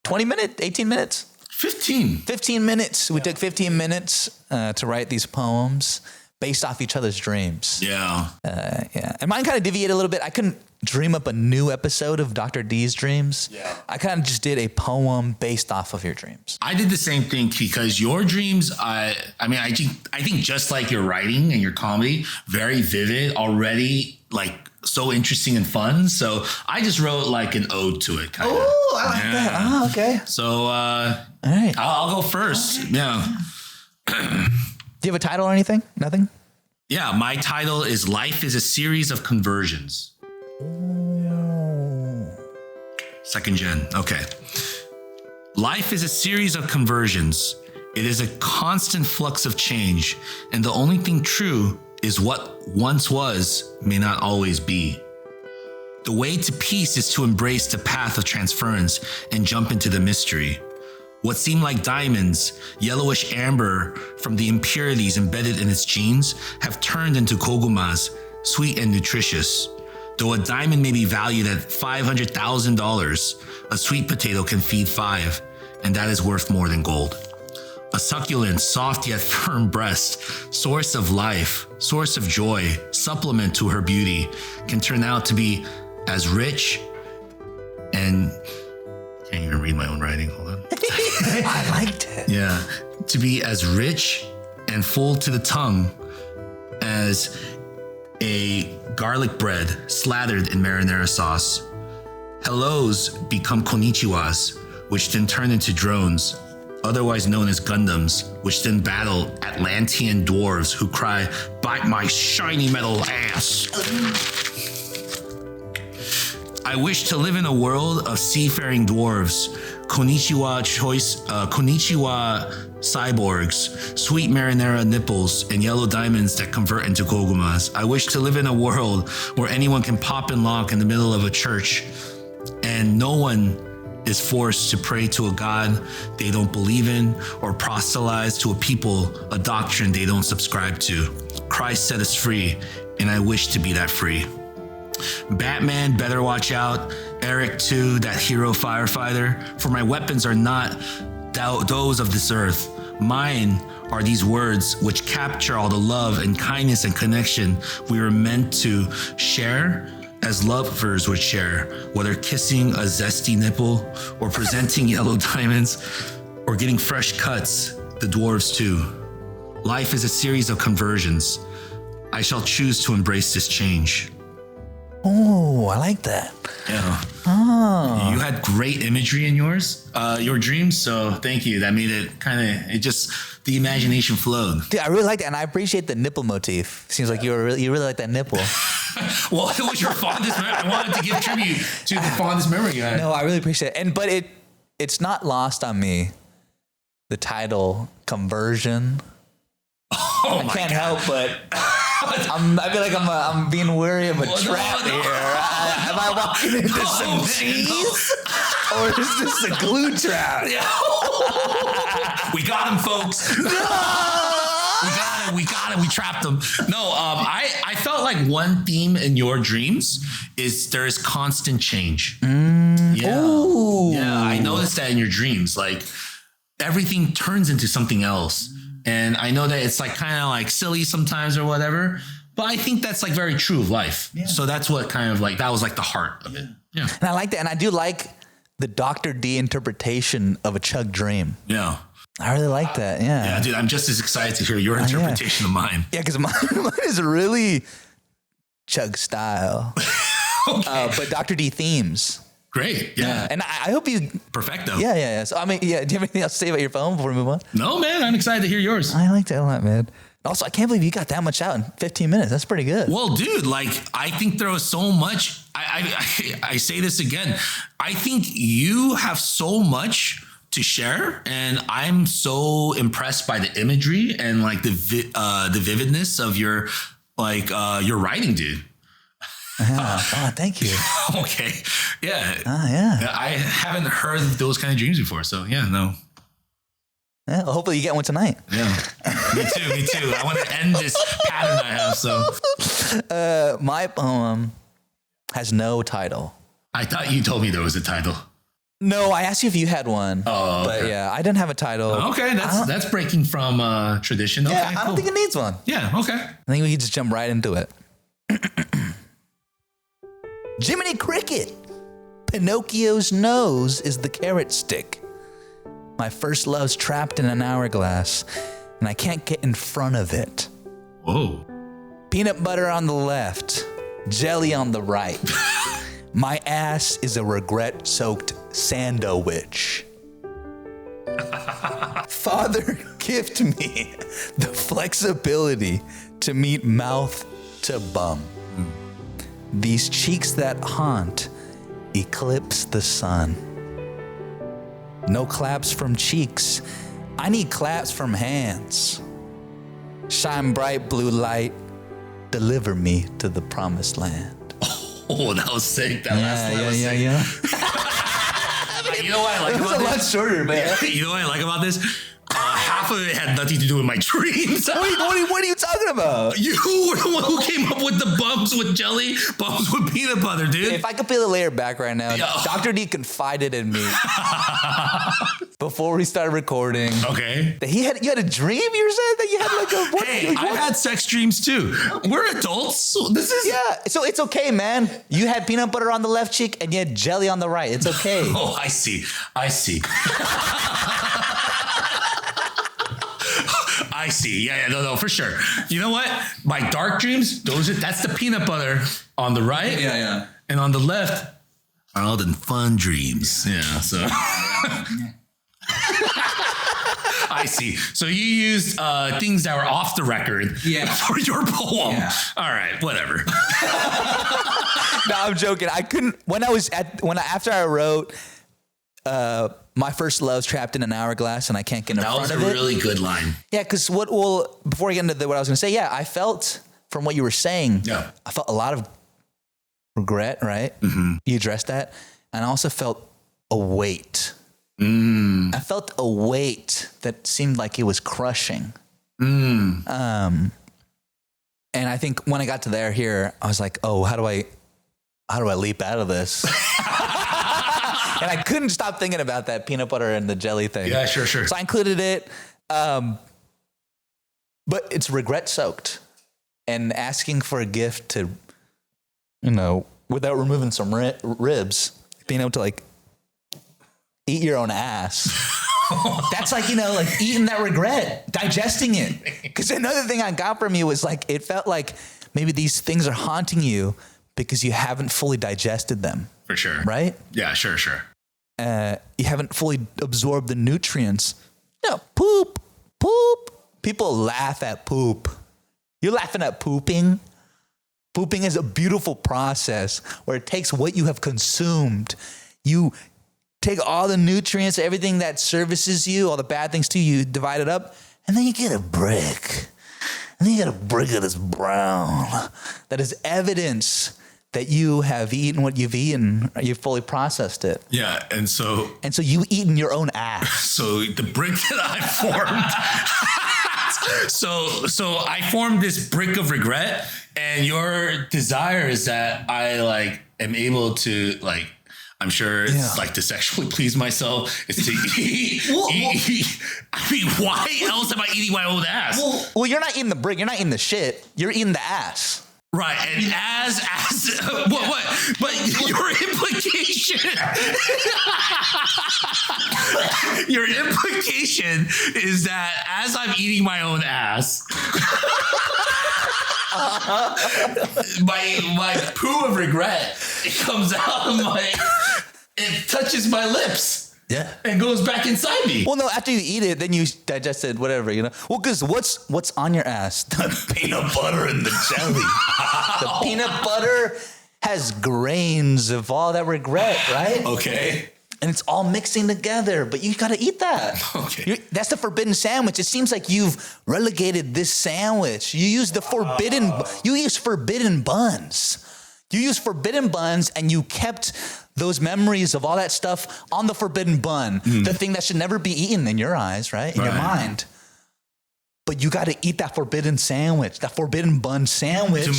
20 minutes, 18 minutes? 15 minutes. We took 15 minutes to write these poems based off each other's dreams. Yeah. And mine kind of deviated a little bit. I couldn't dream up a new episode of Dr. D's dreams. Yeah. I kind of just did a poem based off of your dreams. I did the same thing because your dreams, I think just like your writing and your comedy, very vivid, already like so interesting and fun. So I just wrote like an ode to it. Oh, I like that. Oh, okay. So all right. I'll go first. Okay. Yeah. Do you have a title or anything? Nothing? Yeah, my title is Life is a Series of Conversions. Second gen. Okay. Life is a series of conversions. It is a constant flux of change, and the only thing true is what once was may not always be. The way to peace is to embrace the path of transference and jump into the mystery. What seemed like diamonds, yellowish amber from the impurities embedded in its genes, have turned into kogumas, sweet and nutritious. Though a diamond may be valued at $500,000, a sweet potato can feed 5, and that is worth more than gold. A succulent, soft yet firm breast, source of life, source of joy, supplement to her beauty, can turn out to be as rich and... Can't even read my own writing, hold on. I liked it. Yeah. To be as rich and full to the tongue as a garlic bread slathered in marinara sauce. Hellos become konichiwas, which then turn into drones, otherwise known as Gundams, which then battle Atlantean dwarves who cry, "Bite my shiny metal ass." I wish to live in a world of seafaring dwarves, konichiwa cyborgs, sweet marinara nipples, and yellow diamonds that convert into gogumas. I wish to live in a world where anyone can pop and lock in the middle of a church, and no one is forced to pray to a god they don't believe in or proselytize to a people, a doctrine they don't subscribe to. Christ set us free, and I wish to be that free. Batman, better watch out. Eric too, that hero firefighter. For my weapons are not those of this earth. Mine are these words which capture all the love and kindness and connection we were meant to share as lovers would share, whether kissing a zesty nipple or presenting yellow diamonds or getting fresh cuts, the dwarves too. Life is a series of conversions. I shall choose to embrace this change. Oh, I like that. Yeah. Oh. You had great imagery in your dreams. So thank you. That made it the imagination flowed. Dude, I really like that. And I appreciate the nipple motif. Seems like you really like that nipple. Well, it was your fondest memory. I wanted to give tribute to the fondest memory you had. No, I really appreciate it. But it's not lost on me. The title, Conversion. Oh, I can't help but I feel like I'm being wary of a trap here. Am I walking into some cheese? Or is this a glue trap? We got him, folks. No! We got him. We trapped him. No, I felt like one theme in your dreams is there is constant change. Yeah. Ooh. Yeah, I noticed that in your dreams. Like everything turns into something else. And I know that it's like kind of like silly sometimes or whatever, but I think that's like very true of life. Yeah. So that's what kind of like, that was like the heart of it. Yeah. And I like that. And I do like the Dr. D interpretation of a Chug dream. Yeah. I really like that. Yeah. Yeah, dude, I'm just as excited to hear your interpretation of mine. Yeah, because mine is really Chug style. Okay. But Dr. D themes. Great. Yeah. And I hope you... Perfecto. Yeah. So, I mean, do you have anything else to say about your phone before we move on? No, man. I'm excited to hear yours. I like that a lot, man. Also, I can't believe you got that much out in 15 minutes. That's pretty good. Well, dude, like, I think there was so much. I say this again. I think you have so much to share, and I'm so impressed by the imagery and like the vividness of your writing, dude. Yeah. Oh, thank you. Okay. Yeah. Yeah. I haven't heard of those kind of dreams before. So yeah, no. Yeah, well, hopefully you get one tonight. Yeah. Me too. I want to end this pattern I have. So my poem has no title. I thought you told me there was a title. No, I asked you if you had one. Oh, okay. But yeah, I didn't have a title. Okay, that's breaking from tradition. Okay, yeah, I don't think it needs one. Yeah, okay. I think we can just jump right into it. Jiminy Cricket. Pinocchio's nose is the carrot stick. My first love's trapped in an hourglass, and I can't get in front of it. Whoa. Peanut butter on the left, jelly on the right. My ass is a regret-soaked sandwich. Father, gift me the flexibility to meet mouth to bum. These cheeks that haunt eclipse the sun. No claps from cheeks, I need claps from hands. Shine bright blue light, deliver me to the promised land. Oh, that was sick. That last line was sick. Yeah. You know what I like about this? It was a lot shorter, man. You know what I like about this? Half of it had nothing to do with my dreams. What are you talking about? You were the one who came up with the bumps with jelly, bumps with peanut butter, dude. If I could peel the layer back right now, Dr. D confided in me before we started recording. Okay. That you had a dream. You said that you had like a. Hey, I've had sex dreams too. We're adults. So this is So it's okay, man. You had peanut butter on the left cheek and you had jelly on the right. It's okay. Oh, I see. I see. Yeah, no, for sure. You know what? My dark dreams, that's the peanut butter on the right. Yeah. And on the left, are all the fun dreams. Yeah, so. I see. So you used things that were off the record for your poem. Yeah. All right, whatever. No, I'm joking. I couldn't, after I wrote My First Love's Trapped in an Hourglass and I Can't Get in Front of It. That was a really good line. Yeah, because before I get into what I was going to say, I felt from what you were saying, I felt a lot of regret, right? Mm-hmm. You addressed that. And I also felt a weight. I felt a weight that seemed like it was crushing. And I think when I got to here, I was like, oh, how do I leap out of this? And I couldn't stop thinking about that peanut butter and the jelly thing. Yeah, sure. So I included it. But it's regret soaked and asking for a gift to, without removing some ribs, being able to like eat your own ass. That's like, like eating that regret, digesting it. Because another thing I got from you was like, it felt like maybe these things are haunting you because you haven't fully digested them. For sure. Right? Yeah, sure. You haven't fully absorbed the nutrients. Poop. People laugh at poop. You're laughing at pooping. Pooping is a beautiful process where it takes what you have consumed. You take all the nutrients, everything that services you, all the bad things to you, divide it up, and then you get a brick. And then you get a brick that is brown. That is evidence that you have eaten what you've eaten. You've fully processed it. Yeah, and so you eaten your own ass. So the brick that I formed. so I formed this brick of regret, and your desire is that I am able to I'm sure it's like to sexually please myself. It's to eat. I mean, why else am I eating my own ass? Well, you're not eating the brick. You're not eating the shit. You're eating the ass. Right, and what? But your implication is that as I'm eating my own ass, my poo of regret, it comes out of it touches my lips. Yeah. And goes back inside me. Well, no, after you eat it, then you digest it, whatever, Well, because what's on your ass? The peanut butter and the jelly. The peanut butter has grains of all that regret, right? Okay. And it's all mixing together, but you got to eat that. Okay. That's the forbidden sandwich. It seems like you've relegated this sandwich. You use forbidden buns. You use forbidden buns, and you kept those memories of all that stuff on the forbidden bun, the thing that should never be eaten in your eyes, right? In your mind. But you got to eat that forbidden sandwich, that forbidden bun sandwich. To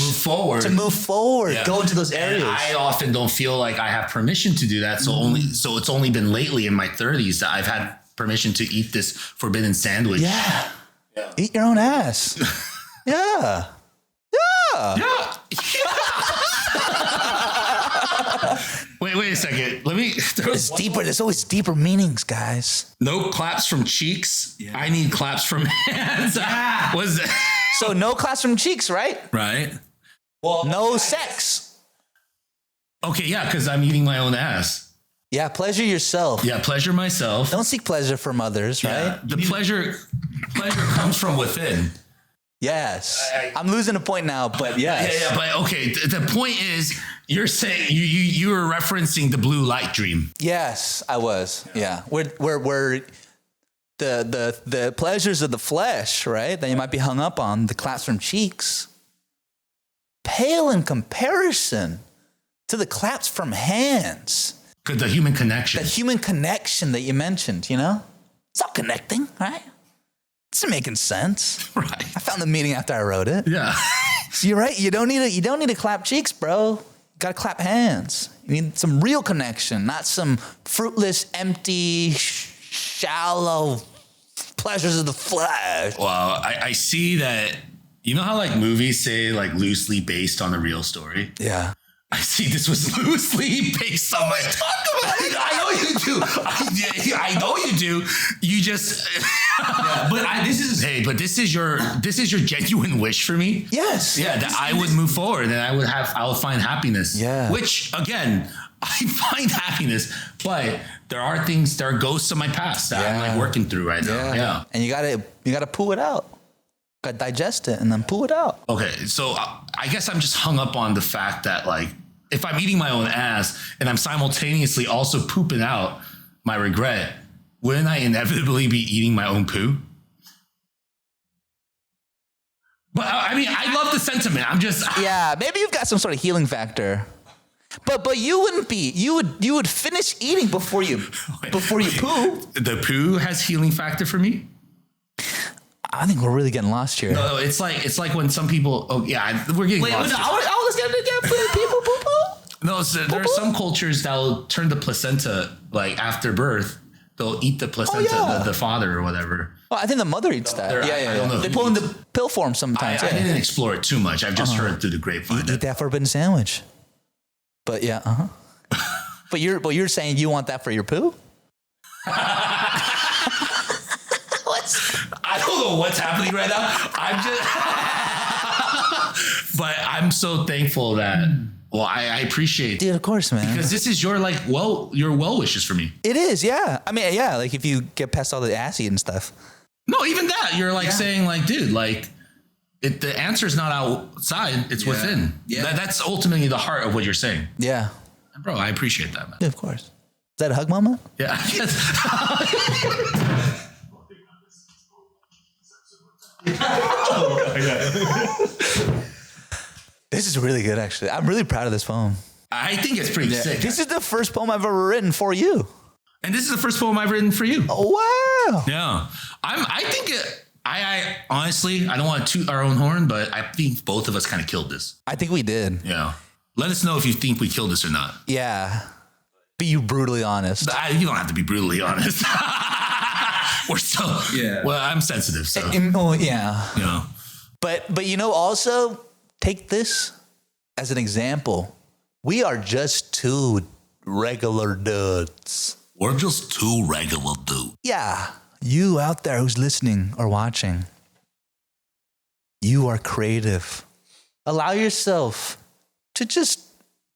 move forward. Yeah. Go into those areas. And I often don't feel like I have permission to do that. So it's only been lately in my 30s that I've had permission to eat this forbidden sandwich. Yeah. Eat your own ass. Yeah. Wait a second. Let me throw it's deeper. There's always deeper meanings, guys. No claps from cheeks. Yeah. I need claps from hands. Yeah. Was that? So no claps from cheeks, right? Right. Well, no sex. Okay, yeah, because I'm eating my own ass. Yeah, pleasure yourself. Yeah, pleasure myself. Don't seek pleasure from others, right? The pleasure comes from within. Yes. I'm losing a point now, but yes. Yeah, but okay. The point is, you're saying you were referencing the blue light dream. Yes, I was. Yeah. Where the pleasures of the flesh, right? That you might be hung up on, the claps from cheeks, pale in comparison to the claps from hands. The human connection. The human connection that you mentioned, It's all connecting, right? It's making sense. Right. I found the meaning after I wrote it. Yeah. So you're right. You don't need to clap cheeks, bro. You got to clap hands. You need some real connection, not some fruitless, empty, shallow pleasures of the flesh. Well, I see that. You know how movies say loosely based on a real story? Yeah. I see this was loosely based on my. Talk about it. I know you do. I know you do. You just. But this is your genuine wish for me. Yes. Yeah, that I would move forward and I would find happiness. Yeah. Which again, I find happiness, but there are ghosts of my past that I'm like working through right now. Yeah. And you gotta poo it out. Gotta digest it and then poo it out. Okay. So I guess I'm just hung up on the fact that like, if I'm eating my own ass and I'm simultaneously also pooping out my regret, wouldn't I inevitably be eating my own poo? But I mean, I love the sentiment. I'm just maybe you've got some sort of healing factor. But you wouldn't be. You would finish eating before you poo. The poo has healing factor for me? I think we're really getting lost here. No, it's like when some people we're getting lost. Let's get people poo poo. No, so there are some cultures that'll turn the placenta like after birth. They'll eat the placenta, the father or whatever. Well, I think the mother eats that. I don't know. They pull in the pill form sometimes. I didn't explore it too much. I've just heard through the grapevine. Eat that forbidden sandwich. But but you're saying you want that for your poo? I don't know what's happening right now. But I'm so thankful that. Well, I appreciate, dude. Of course, man. Because this is your your well wishes for me. It is, yeah. I mean, yeah. Like if you get past all the ass eating stuff. No, even that you're like saying like, dude, like the answer is not outside; it's within. Yeah, that's ultimately the heart of what you're saying. Yeah, bro, I appreciate that, man. Yeah, of course. Is that a hug moment? Yeah. This is really good, actually. I'm really proud of this poem. I think it's pretty sick. This is the first poem I've ever written for you. And this is the first poem I've written for you. Oh, wow. Yeah. I honestly, I don't want to toot our own horn, but I think both of us kind of killed this. I think we did. Yeah. Let us know if you think we killed this or not. Yeah. Be you brutally honest. You don't have to be brutally honest. We're so, well, I'm sensitive, so. Yeah. But also take this as an example. We are just two regular dudes. We're just two regular dudes. Yeah. You out there who's listening or watching, you are creative. Allow yourself to just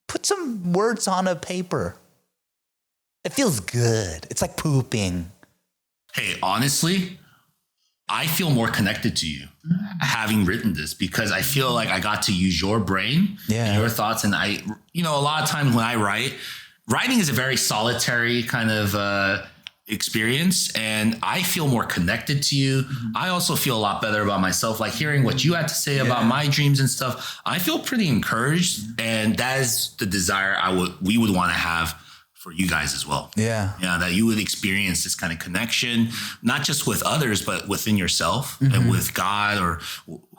put some words on a paper. It feels good. It's like pooping. Hey, honestly, I feel more connected to you having written this because I feel like I got to use your brain and your thoughts. And a lot of times when I write, writing is a very solitary kind of experience. And I feel more connected to you. Mm-hmm. I also feel a lot better about myself, like hearing what you had to say about my dreams and stuff. I feel pretty encouraged. And that is the desire we would want to have for you guys as well. Yeah. Yeah. That you would experience this kind of connection, not just with others, but within yourself and with God or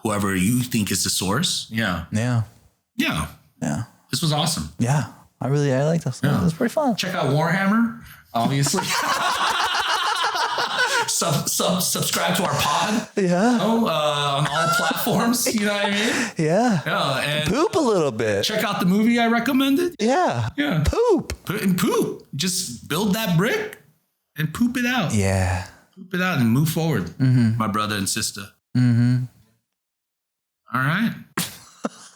whoever you think is the source. Yeah. Yeah. Yeah. Yeah. This was awesome. Yeah. I like this. Yeah. It was pretty fun. Check out Warhammer, obviously. Subscribe to our pod. Yeah. On all platforms. You know what I mean? Yeah. Yeah. And poop a little bit. Check out the movie I recommended. Yeah. Yeah. Poop. Poop. Just build that brick and poop it out. Yeah. Poop it out and move forward, my brother and sister. Mm-hmm. All right.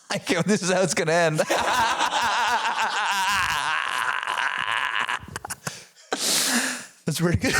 I can't. This is how it's gonna end. That's pretty good.